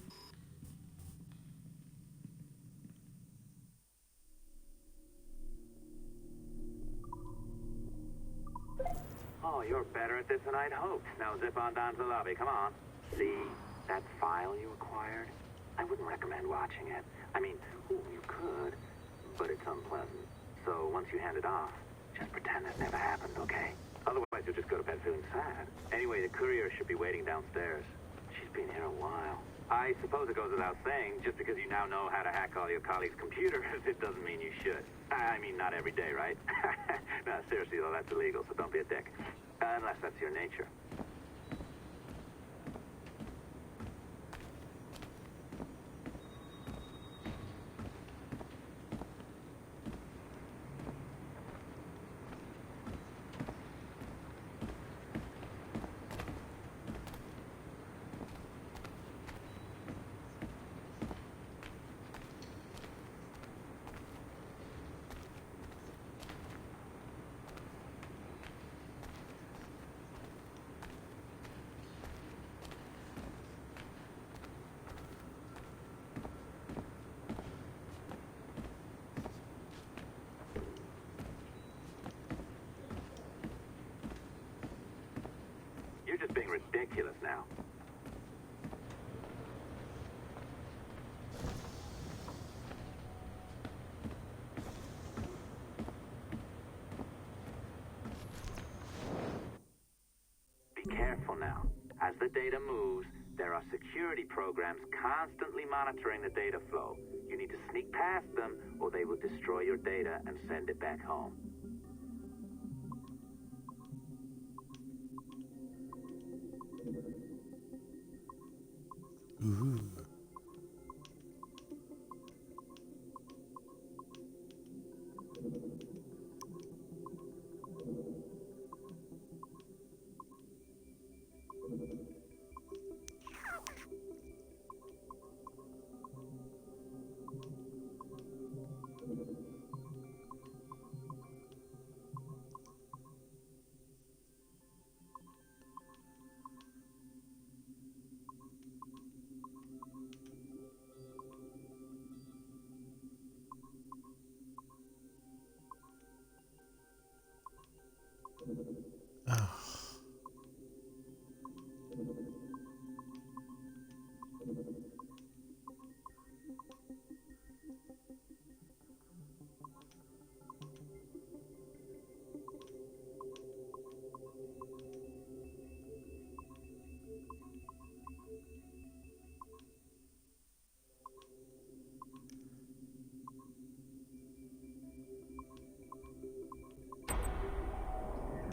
Oh, you're better at this than I'd hoped. Now zip on down to the lobby. Come on. See that file you acquired? I wouldn't recommend watching it. I mean, you could, but it's unpleasant. So once you hand it off, just pretend that never happened, okay? Otherwise, you'll just go to bed feeling sad. Anyway, the courier should be waiting downstairs. She's been here a while. I suppose it goes without saying, just because you now know how to hack all your colleagues' computers, it doesn't mean you should. I mean, not every day, right? No, seriously, though, that's illegal, so don't be a dick. Unless that's your nature. You're just being ridiculous now. Be careful now. As the data moves, there are security programs constantly monitoring the data flow. You need to sneak past them, or they will destroy your data and send it back home. Ooh.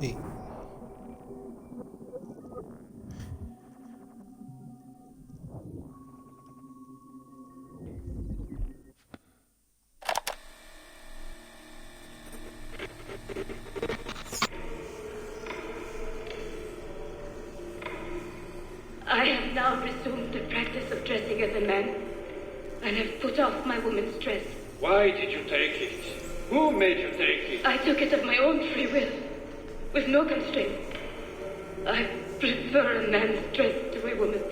Hey. I have now resumed the practice of dressing as a man, and have put off my woman's dress. Why did you take it? Who made you take it? I took it of my own free will, with no constraint. I prefer a man's dress to a woman's.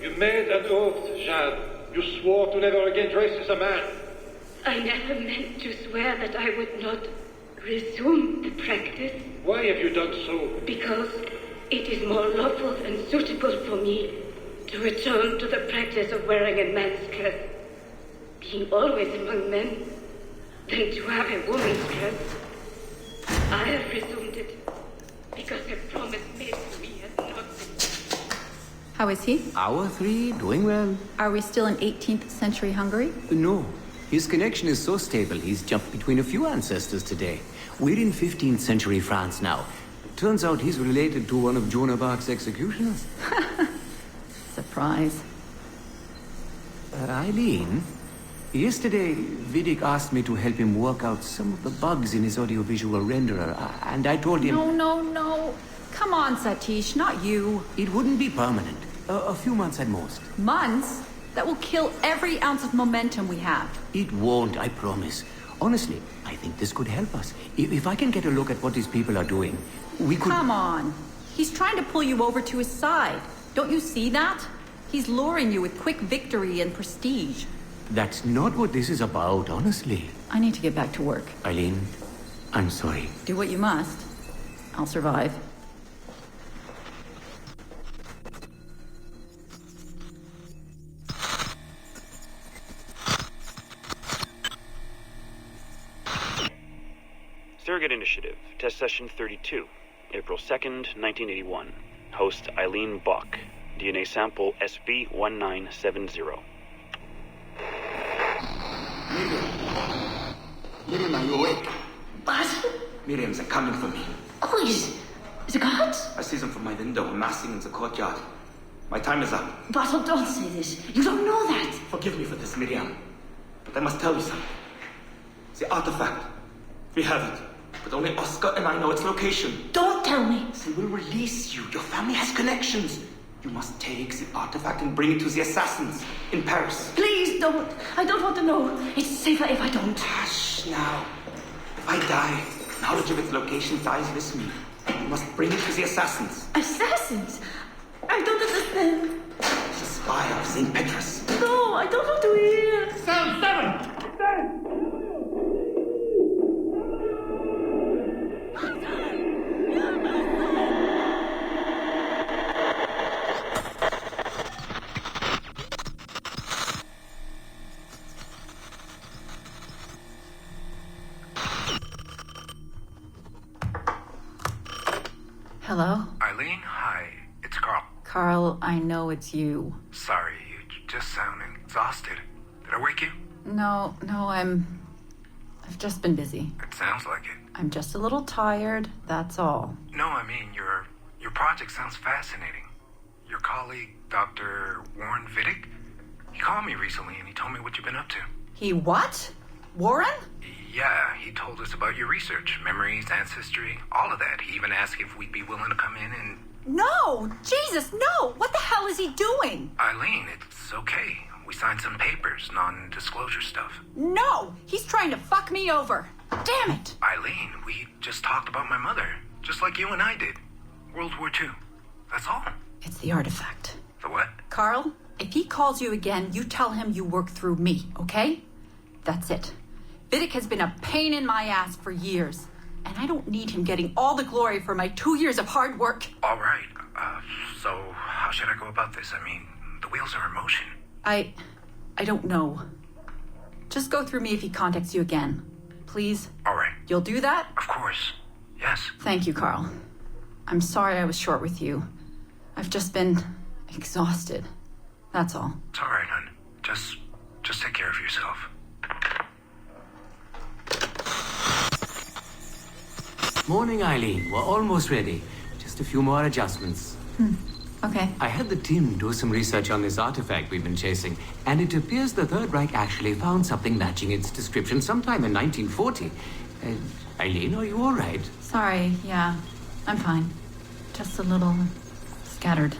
You made an oath, Jeanne. You swore to never again dress as a man. I never meant to swear that I would not resume the practice. Why have you done so? Because it is more lawful and suitable for me to return to the practice of wearing a man's dress, being always among men, than to have a woman's dress. I have resumed it because a promise made to me has not been. How is he? Our three, doing well. Are we still in 18th century Hungary? No. His connection is so stable, he's jumped between a few ancestors today. We're in 15th century France now. Turns out he's related to one of Joan of Arc's executioners. Surprise. Eileen, yesterday Vidic asked me to help him work out some of the bugs in his audiovisual renderer, and I told him... No. Come on, Satish, not you. It wouldn't be permanent. A few months at most. Months? That will kill every ounce of momentum we have. It won't, I promise. Honestly, I think this could help us. If I can get a look at what these people are doing, we could... Come on. He's trying to pull you over to his side. Don't you see that? He's luring you with quick victory and prestige. That's not what this is about, honestly. I need to get back to work. Eileen, I'm sorry. Do what you must. I'll survive. Surrogate Initiative, Test Session 32, April 2nd, 1981. Host Eileen Bach. DNA sample SV1970. Miriam, are you awake? What? Miriam, they're coming for me. Who is the guards? I see them from my window, amassing in the courtyard. My time is up. Basil, don't say this. You don't know that. Forgive me for this, Miriam. But I must tell you something. The artifact. We have it. But only Oscar and I know its location. Don't tell me. They will release you. Your family has connections. You must take the artifact and bring it to the assassins in Paris. Please don't. I don't want to know. It's safer if I don't. Hush now. If I die, knowledge of its location dies with me. You must bring it to the assassins. Assassins? I don't understand. The spire of St. Petrus. No, I don't want to hear. Cell 7! Hello? Eileen, hi. It's Carl. Carl, I know it's you. Sorry, you just sound exhausted. Did I wake you? No, I've just been busy. It sounds like it. I'm just a little tired, that's all. No, I mean, your project sounds fascinating. Your colleague, Dr. Warren Vidic, he called me recently and he told me what you've been up to. He what? Warren? Yeah, he told us about your research, memories, ancestry, all of that. He even asked if we'd be willing to come in and... No! Jesus, no! What the hell is he doing? Eileen, it's okay. We signed some papers, non-disclosure stuff. No! He's trying to fuck me over. Damn it! Eileen, we just talked about my mother, just like you and I did. World War II. That's all. It's the artifact. The what? Carl, if he calls you again, you tell him you work through me, okay? That's it. Vidic has been a pain in my ass for years, and I don't need him getting all the glory for my 2 years of hard work. All right. So how should I go about this? I mean, the wheels are in motion. I don't know. Just go through me if he contacts you again. Please? All right. You'll do that? Of course. Yes. Thank you, Carl. I'm sorry I was short with you. I've just been exhausted. That's all. It's all right, hon. Just take care of yourself. Morning, Eileen. We're almost ready. Just a few more adjustments. Okay. I had the team do some research on this artifact we've been chasing, and it appears the Third Reich actually found something matching its description sometime in 1940. Eileen, are you all right? Sorry, yeah. I'm fine. Just a little scattered.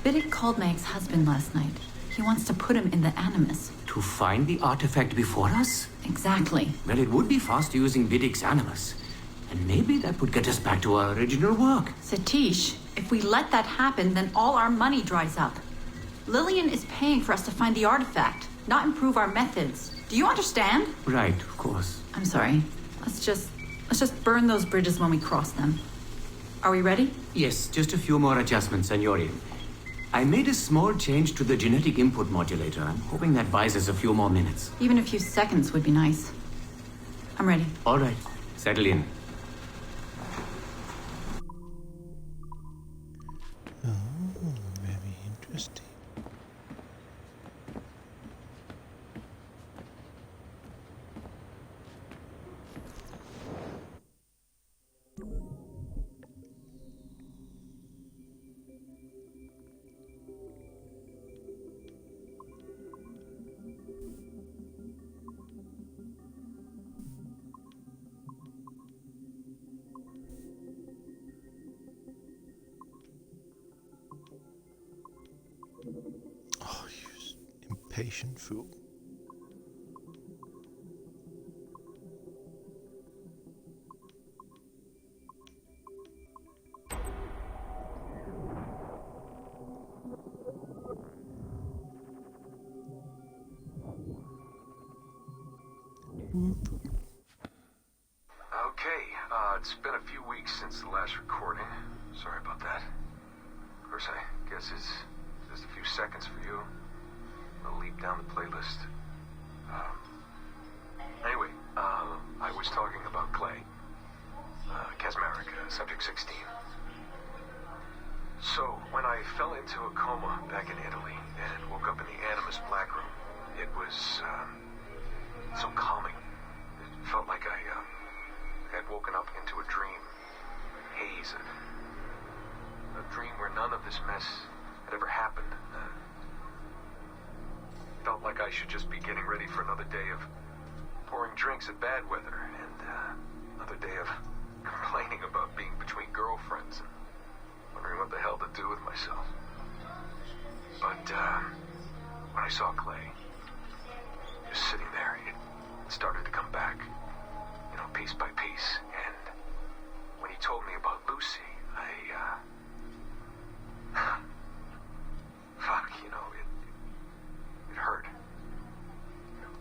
Vidic called my ex-husband last night. He wants to put him in the Animus. To find the artifact before us? Exactly. Well, it would be fast using Vidic's Animus. And maybe that would get us back to our original work. Satish, if we let that happen, then all our money dries up. Lillian is paying for us to find the artifact, not improve our methods. Do you understand? Right, of course. I'm sorry. Let's just burn those bridges when we cross them. Are we ready? Yes, just a few more adjustments, Senorian. I made a small change to the genetic input modulator. I'm hoping that buys us a few more minutes. Even a few seconds would be nice. I'm ready. All right. Settle in. Very interesting. Oh, you impatient fool. Okay, it's been a few weeks since the last recording. Sorry about that. Of course, I guess it's just a few seconds for you. I'll leap down the playlist. Anyway, I was talking so calming. It felt like I had woken up into a dream. Haze. A dream where none of this mess had ever happened. Felt like I should just be getting ready for another day of pouring drinks at bad weather, and another day of complaining about being between girlfriends and wondering what the hell to do with myself. But when I saw Clay just sitting there, it started to come back, you know, piece by piece. And when he told me about Lucy, fuck, you know, it hurt.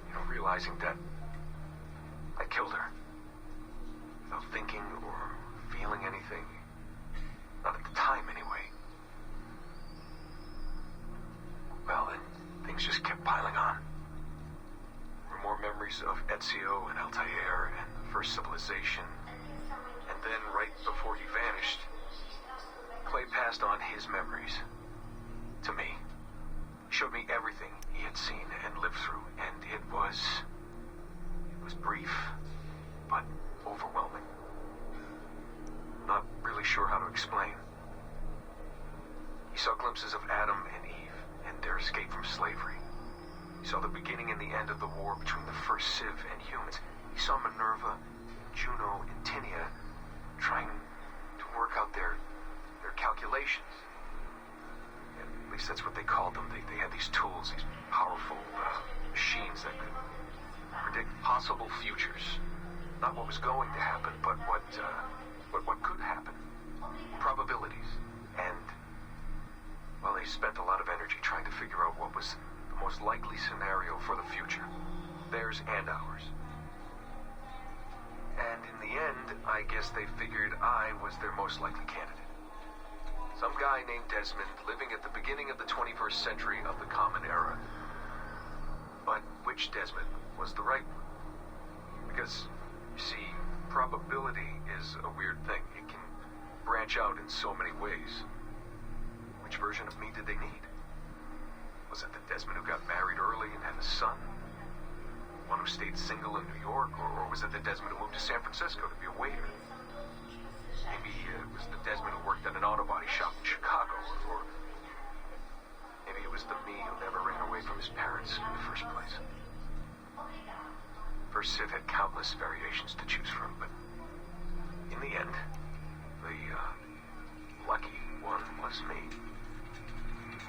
You know, realizing that I killed her without thinking or feeling anything. Not at the time, anyway. Well, then things just kept piling on. There were more memories of Ezio and Altair and the first civilization. And then, right before he vanished, Clay passed on his memories to me. He showed me everything he had seen and lived through, and it was brief, but overwhelming. Not really sure how to explain. He saw glimpses of Adam and Eve and their escape from slavery. He saw the beginning and the end of the war between the first Civ and humans. He saw Minerva, Juno, and Tinia trying to work out their calculations. At least that's what they called them. They had these tools, these powerful machines that could predict possible futures. Not what was going to happen, but what could happen. Probabilities. And, well, they spent a lot of energy trying to figure out what was the most likely scenario for the future. Theirs and ours. And in the end, I guess they figured I was their most likely candidate. Some guy named Desmond living at the beginning of the 21st century of the Common Era. But which Desmond was the right one? Because, you see, probability is a weird thing. It can branch out in so many ways. Which version of me did they need? Was it the Desmond who got married early and had a son? One who stayed single in New York? Or was it the Desmond who moved to San Francisco to be a waiter? Maybe it was the Desmond who worked at an auto body shop in Chicago, or maybe it was the me who never ran away from his parents in the first place. First Civ had countless variations to choose from, but in the end, the lucky one was me.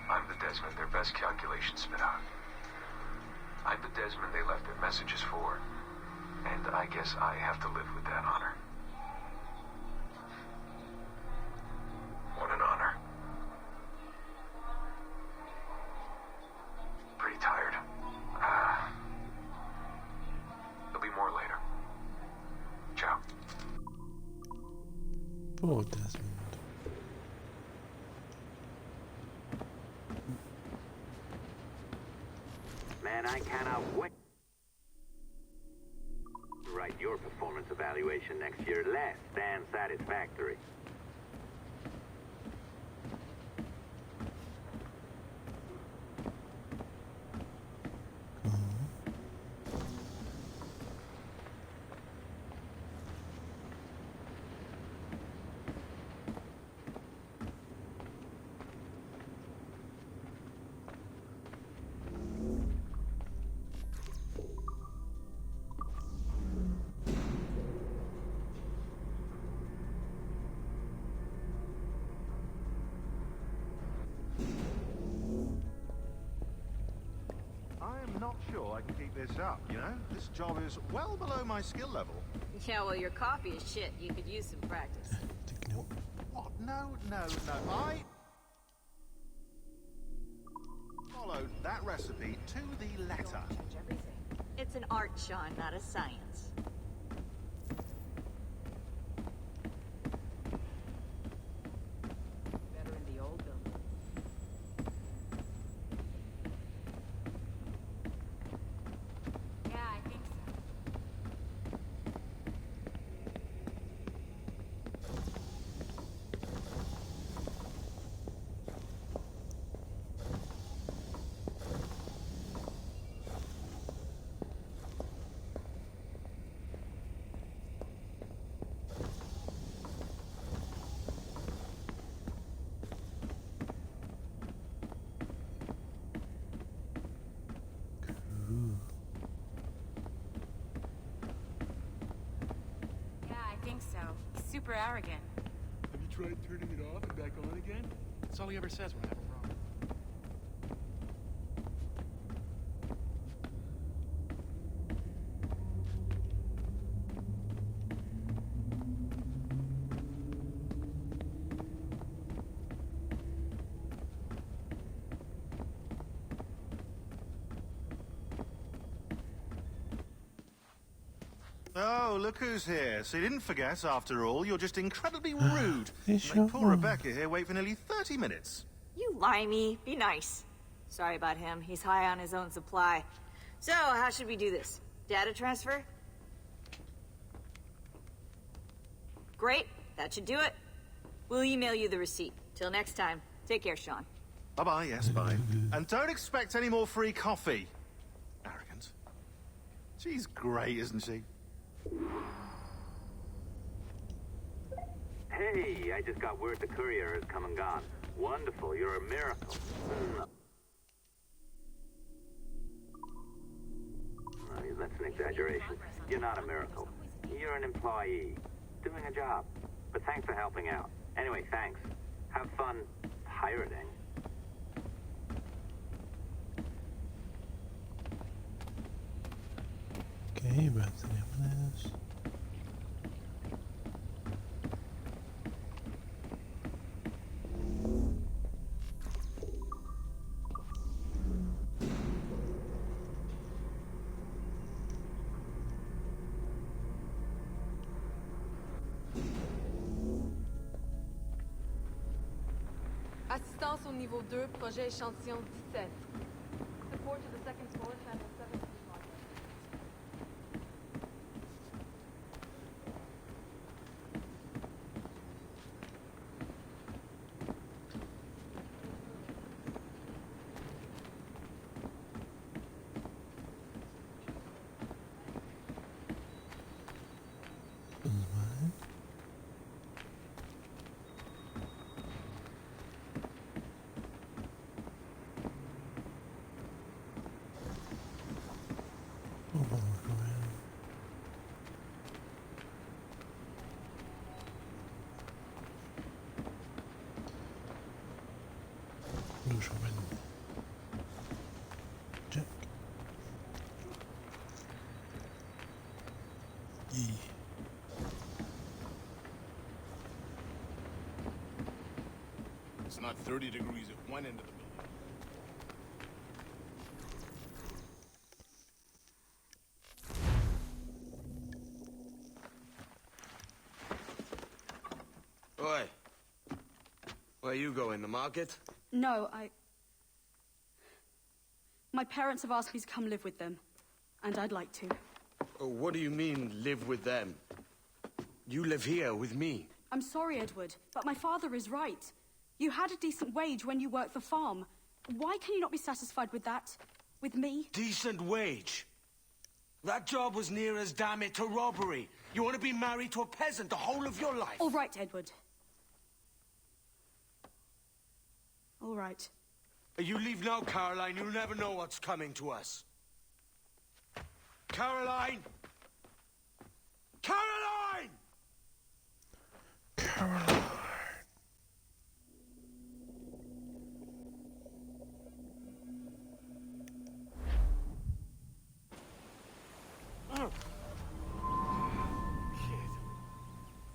I'm the Desmond their best calculations spit out. I'm the Desmond they left their messages for, and I guess I have to live with that honor. What an honor. Pretty tired. There'll be more later. Ciao. Poor Desmond. Man, I cannot wait to write your performance evaluation next year. Less than satisfactory. I'm not sure I can keep this up, you know? This job is well below my skill level. Yeah, well, your coffee is shit. You could use some practice. What? No. I followed that recipe to the letter. It's an art, Sean, not a science. Better in the old building. Yeah, I think so. super arrogant. Have you tried turning it off and back on again? That's all he ever says when I have a problem. Oh, look who's here. So you didn't forget, after all. You're just incredibly rude. You Make sure poor are. Rebecca here wait for nearly 30 minutes. You limey. Be nice. Sorry about him. He's high on his own supply. So, how should we do this? Data transfer? Great. That should do it. We'll email you the receipt. Till next time. Take care, Sean. Bye-bye, yes, bye. And don't expect any more free coffee. Arrogant. She's great, isn't she? Hey, I just got word the courier has come and gone. Wonderful, you're a miracle. That's an exaggeration. You're not a miracle. You're an employee, doing a job. But thanks for helping out. Anyway, thanks. Have fun pirating. Ok, berarti teníamos. Assistance au niveau 2, projet échantillon 17. Support to the second floor, channel 7. Dużo będę. Jack. I... It's not 30 degrees at one end of the building. Oi. Where you going, the market? No, my parents have asked me to come live with them, and I'd like to. Oh, what do you mean, live with them? You live here with me. I'm sorry, Edward, but my father is right. You had a decent wage when you worked the farm. Why can you not be satisfied with that? With me? Decent wage? That job was near as, damn it, to robbery. You want to be married to a peasant the whole of your life? All right, Edward. All right. You leave now, Caroline. You'll never know what's coming to us. Caroline! Caroline! Caroline!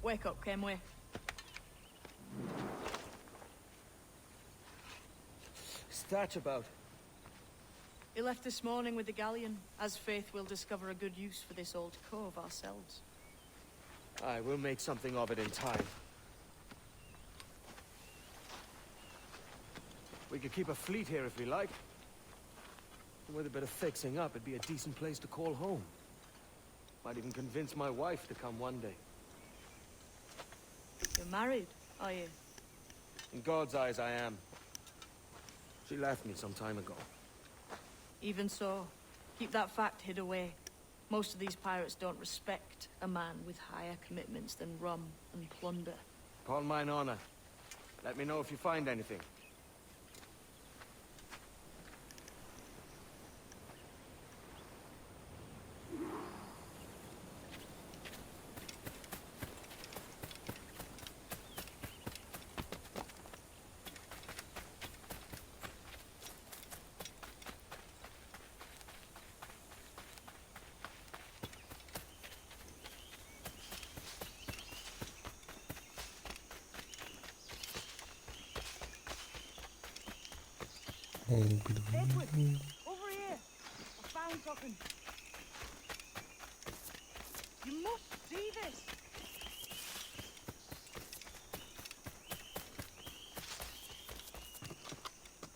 Wake up, Kenway. What's that about? He left this morning with the galleon. As faith, we'll discover a good use for this old cove ourselves. Aye, we'll make something of it in time. We could keep a fleet here if we like. And with a bit of fixing up, it'd be a decent place to call home. Might even convince my wife to come one day. You're married, are you? In God's eyes, I am. She left me some time ago. Even so, keep that fact hid away. Most of these pirates don't respect a man with higher commitments than rum and plunder. Upon mine honor. Let me know if you find anything. Edward, over here. I found something. You must see this.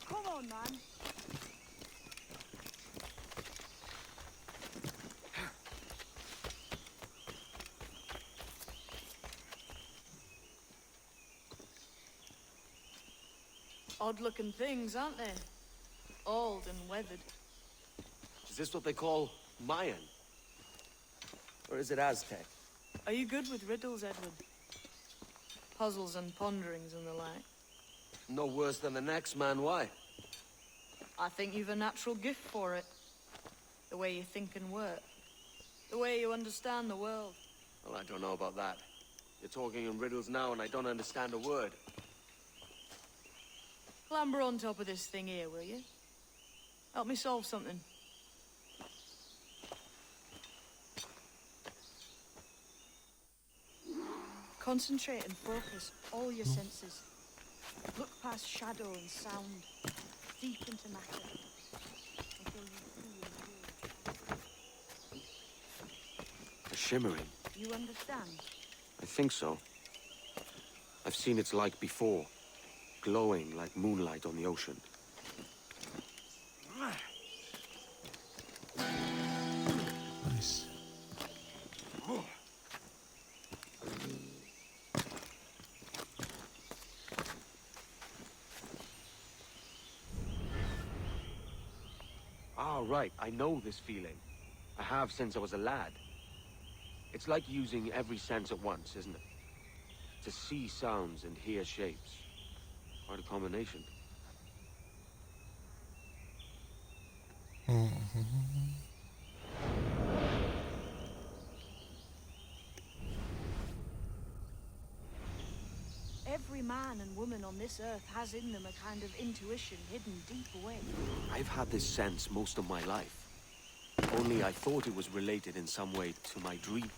Come on, man. Odd-looking things, aren't they? Old and weathered. Is this what they call Mayan? Or is it Aztec? Are you good with riddles, Edward? Puzzles and ponderings and the like? No worse than the next man, why? I think you've a natural gift for it. The way you think and work. The way you understand the world. Well, I don't know about that. You're talking in riddles now and I don't understand a word. Clamber on top of this thing here, will you? Help me solve something. Concentrate and focus all your senses. Look past shadow and sound, deep into matter, until you see and hear. Shimmering. You understand? I think so. I've seen its like before. Glowing like moonlight on the ocean. Nice. Ah, right. I know this feeling. I have since I was a lad. It's like using every sense at once, isn't it? To see sounds and hear shapes. Quite a combination. Every man and woman on this earth has in them a kind of intuition hidden deep away. I've had this sense most of my life. Only I thought it was related in some way to my dream.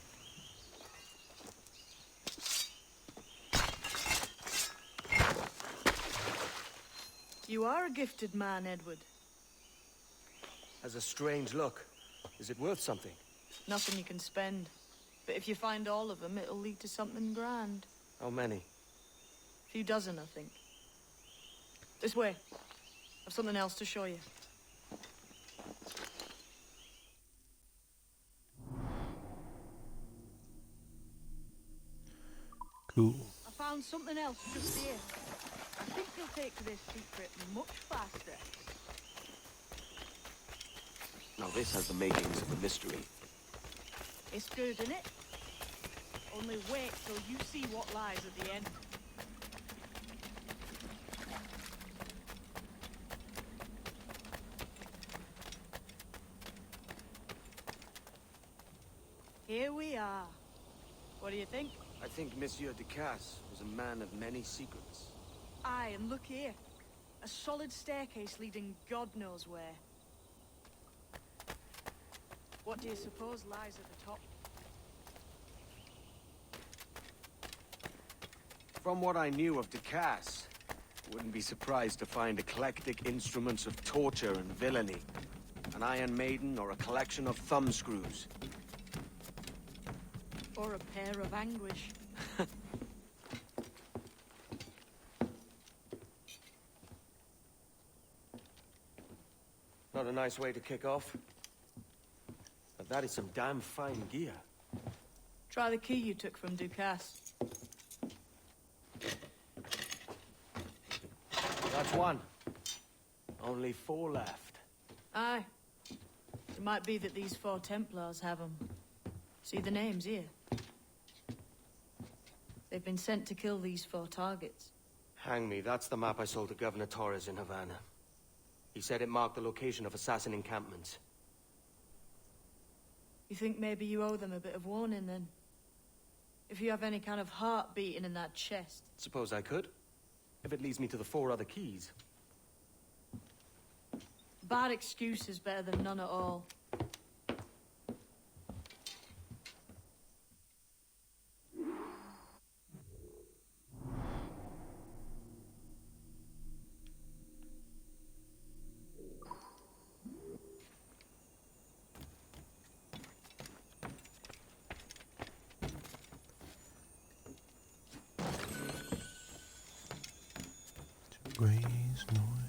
You are a gifted man, Edward. Has a strange look. Is it worth something? Nothing you can spend. But if you find all of them, it'll lead to something grand. How many? A few dozen, I think. This way. I've something else to show you. Cool. I found something else just here. I think you'll take to this secret much faster. Now this has the makings of a mystery. It's good, isn't it? Only wait till you see what lies at the end. Here we are. What do you think? I think Monsieur Ducasse was a man of many secrets. Aye, and look here. A solid staircase leading God knows where. What do you suppose lies at the top? From what I knew of Ducasse, wouldn't be surprised to find eclectic instruments of torture and villainy. An Iron Maiden or a collection of thumbscrews. Or a pair of anguish. Not a nice way to kick off. But that is some damn fine gear. Try the key you took from Ducasse. That's one. Only 4 left. Aye. It might be that these 4 Templars have them. See the names here? They've been sent to kill these 4 targets. Hang me, that's the map I sold to Governor Torres in Havana. He said it marked the location of assassin encampments. You think maybe you owe them a bit of warning, then? If you have any kind of heart beating in that chest. Suppose I could? If it leads me to the 4 other keys. Bad excuse is better than none at all. Breeze noise.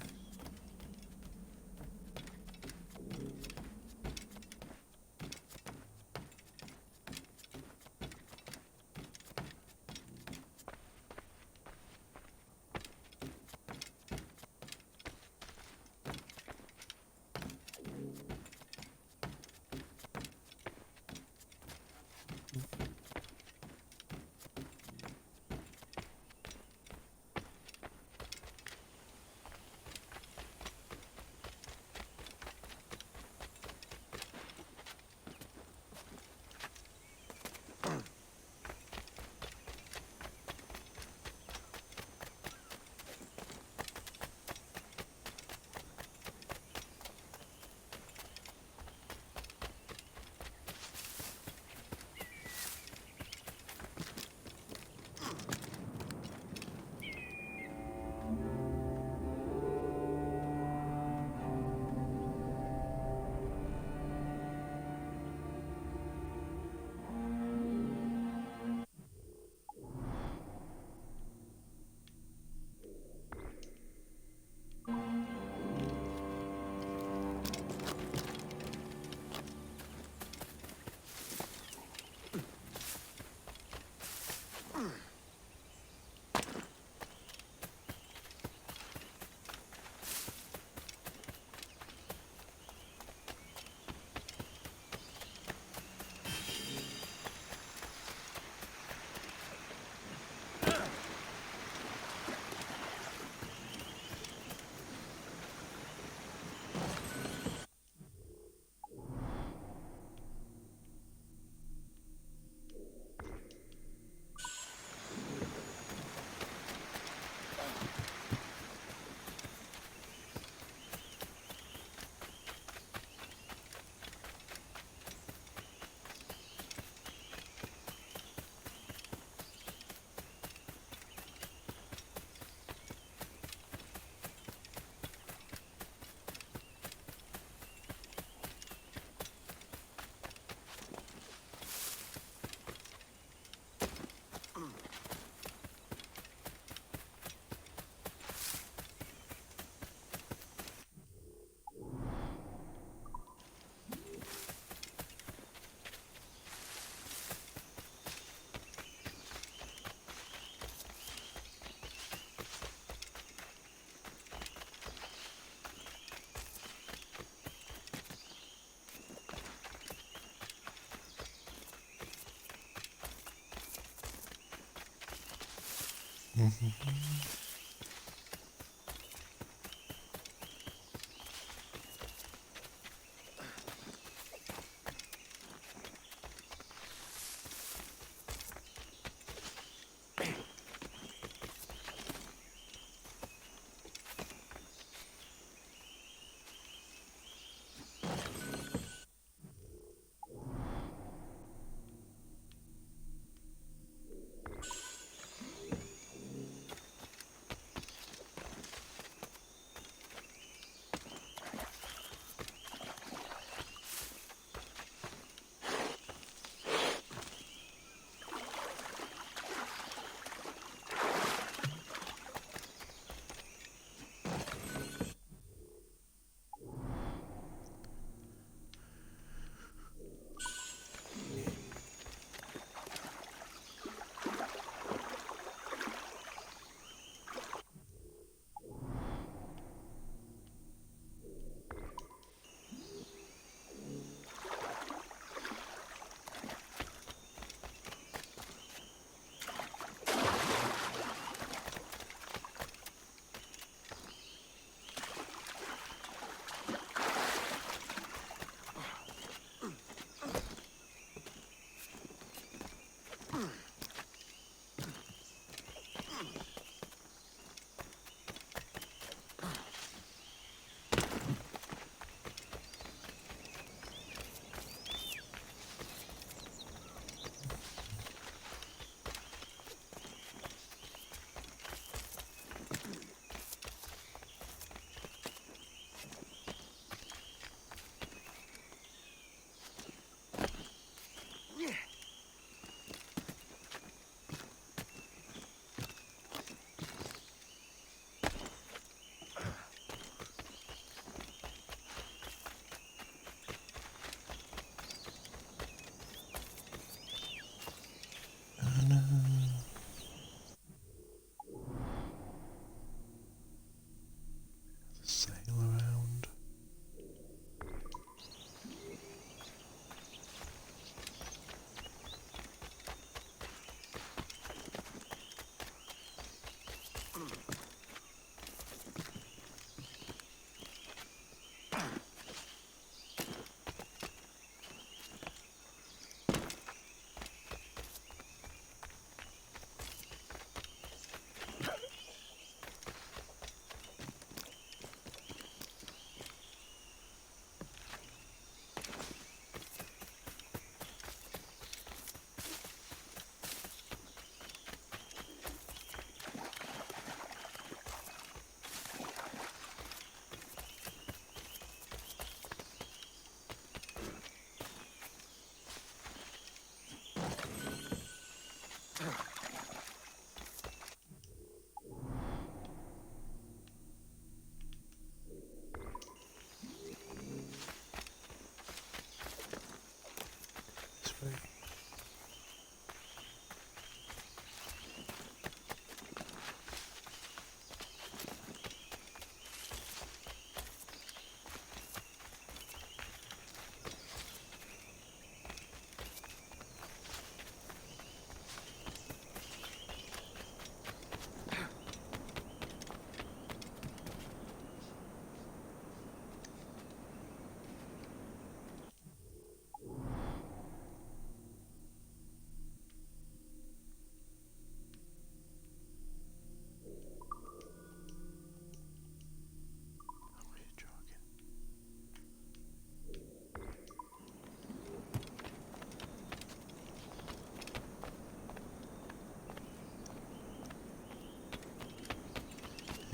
This way.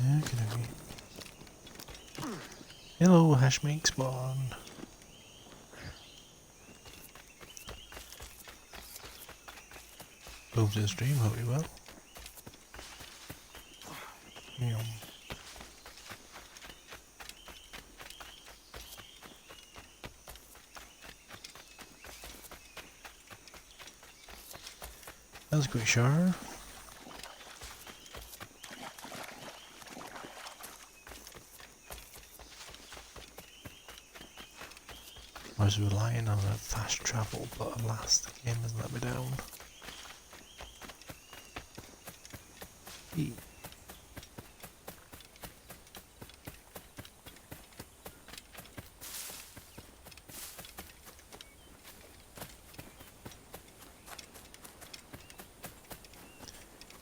Okay. Hello, Hashmake spawn. Hope to the stream, hope you well. Yum. That was a quick shower. I was relying on a fast travel, but alas, the game has let me down. Eat.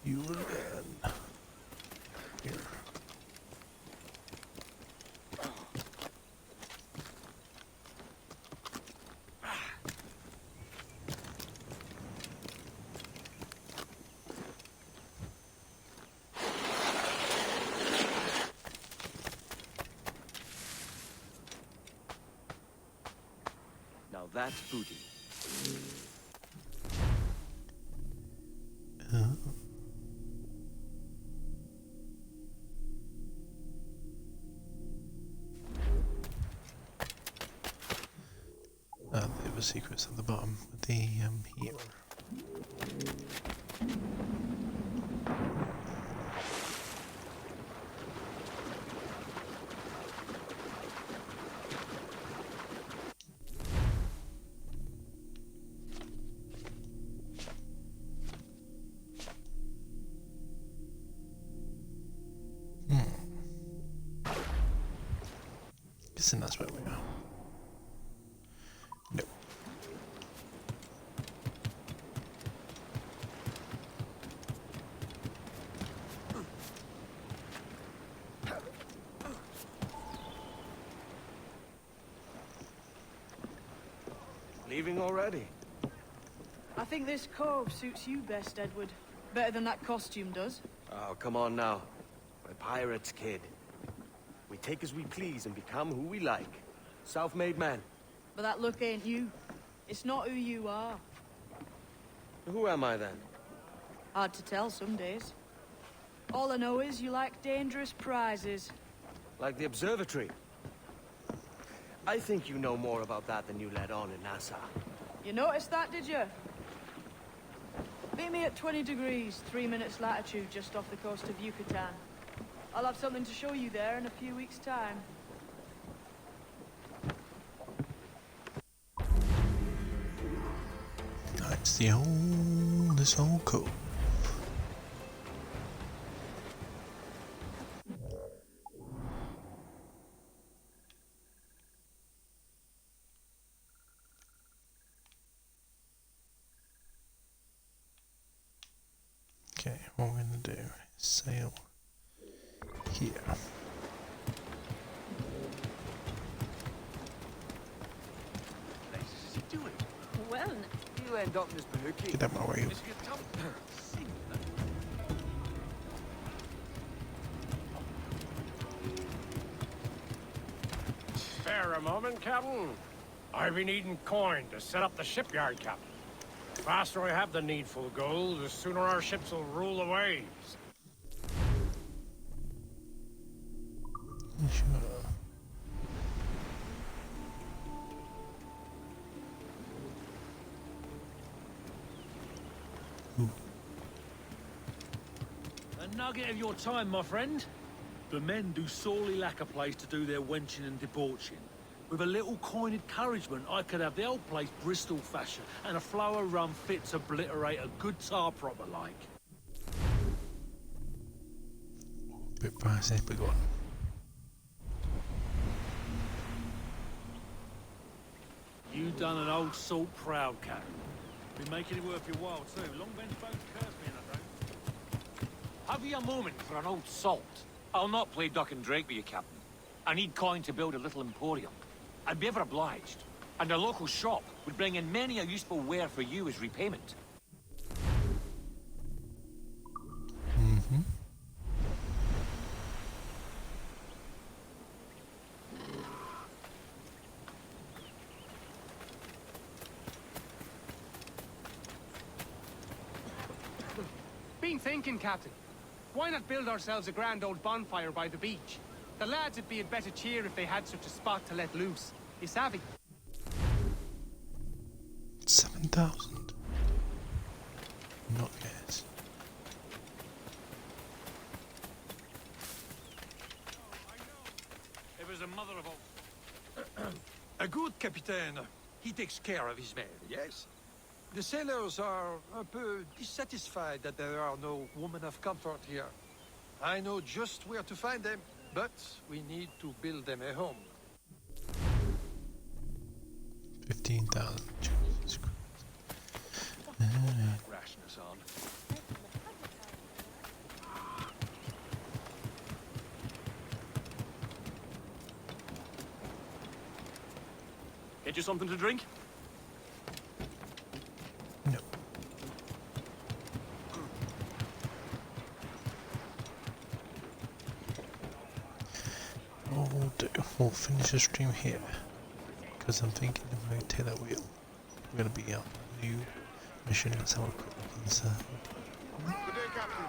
You will then. Here. Now that's booty. There were secrets at the bottom with the healer. Guessing that's where we are. No. Leaving already? I think this cove suits you best, Edward. Better than that costume does. Oh, come on now. We're pirates, kid. We take as we please and become who we like. Self-made man. But that look ain't you. It's not who you are. Who am I then? Hard to tell some days. All I know is you like dangerous prizes. Like the observatory. I think you know more about that than you let on in NASA. You noticed that, did you? Meet me at 20 degrees, 3 minutes latitude just off the coast of Yucatan. I'll have something to show you there in a few weeks' time. That's this whole cove. Okay, what we're gonna do is sail here. Well, you end up, Miss Bahuki. Get out my way. Spare a moment, Captain. I've been needing coin to set up the shipyard, Captain. The faster I have the needful gold, the sooner our ships will rule the waves. A nugget of your time, my friend. The men do sorely lack a place to do their wenching and debauching. With a little coin encouragement, I could have the old place Bristol fashion, and a flow of rum fit to obliterate a good tar proper like. Bit pricey, but go on. You done an old salt proud, Captain. Been making it worth your while, too. Long Ben's bones curse me, and I don't. Have you a moment for an old salt? I'll not play duck and drake with you, Captain. I need coin to build a little emporium. I'd be ever obliged. And a local shop would bring in many a useful ware for you as repayment. Mm-hmm. Been thinking, Captain. Why not build ourselves a grand old bonfire by the beach? The lads would be in better cheer if they had such a spot to let loose. You savvy? 7,000. Not yet. It was a mother of all... A good captain. He takes care of his men, yes? The sailors are un peu dissatisfied that there are no women of comfort here. I know just where to find them, but we need to build them a home. 15,000. Jesus Christ. Rashness on. Get you something to drink? No. We'll finish the stream here. Because I'm thinking if I take that wheel, we're going to be on a new mission. Let's have a quick look at this. Good day, Captain.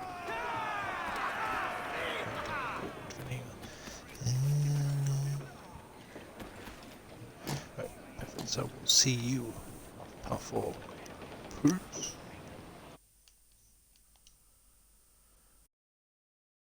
Right, perfect. So we'll see you part 4. Peace.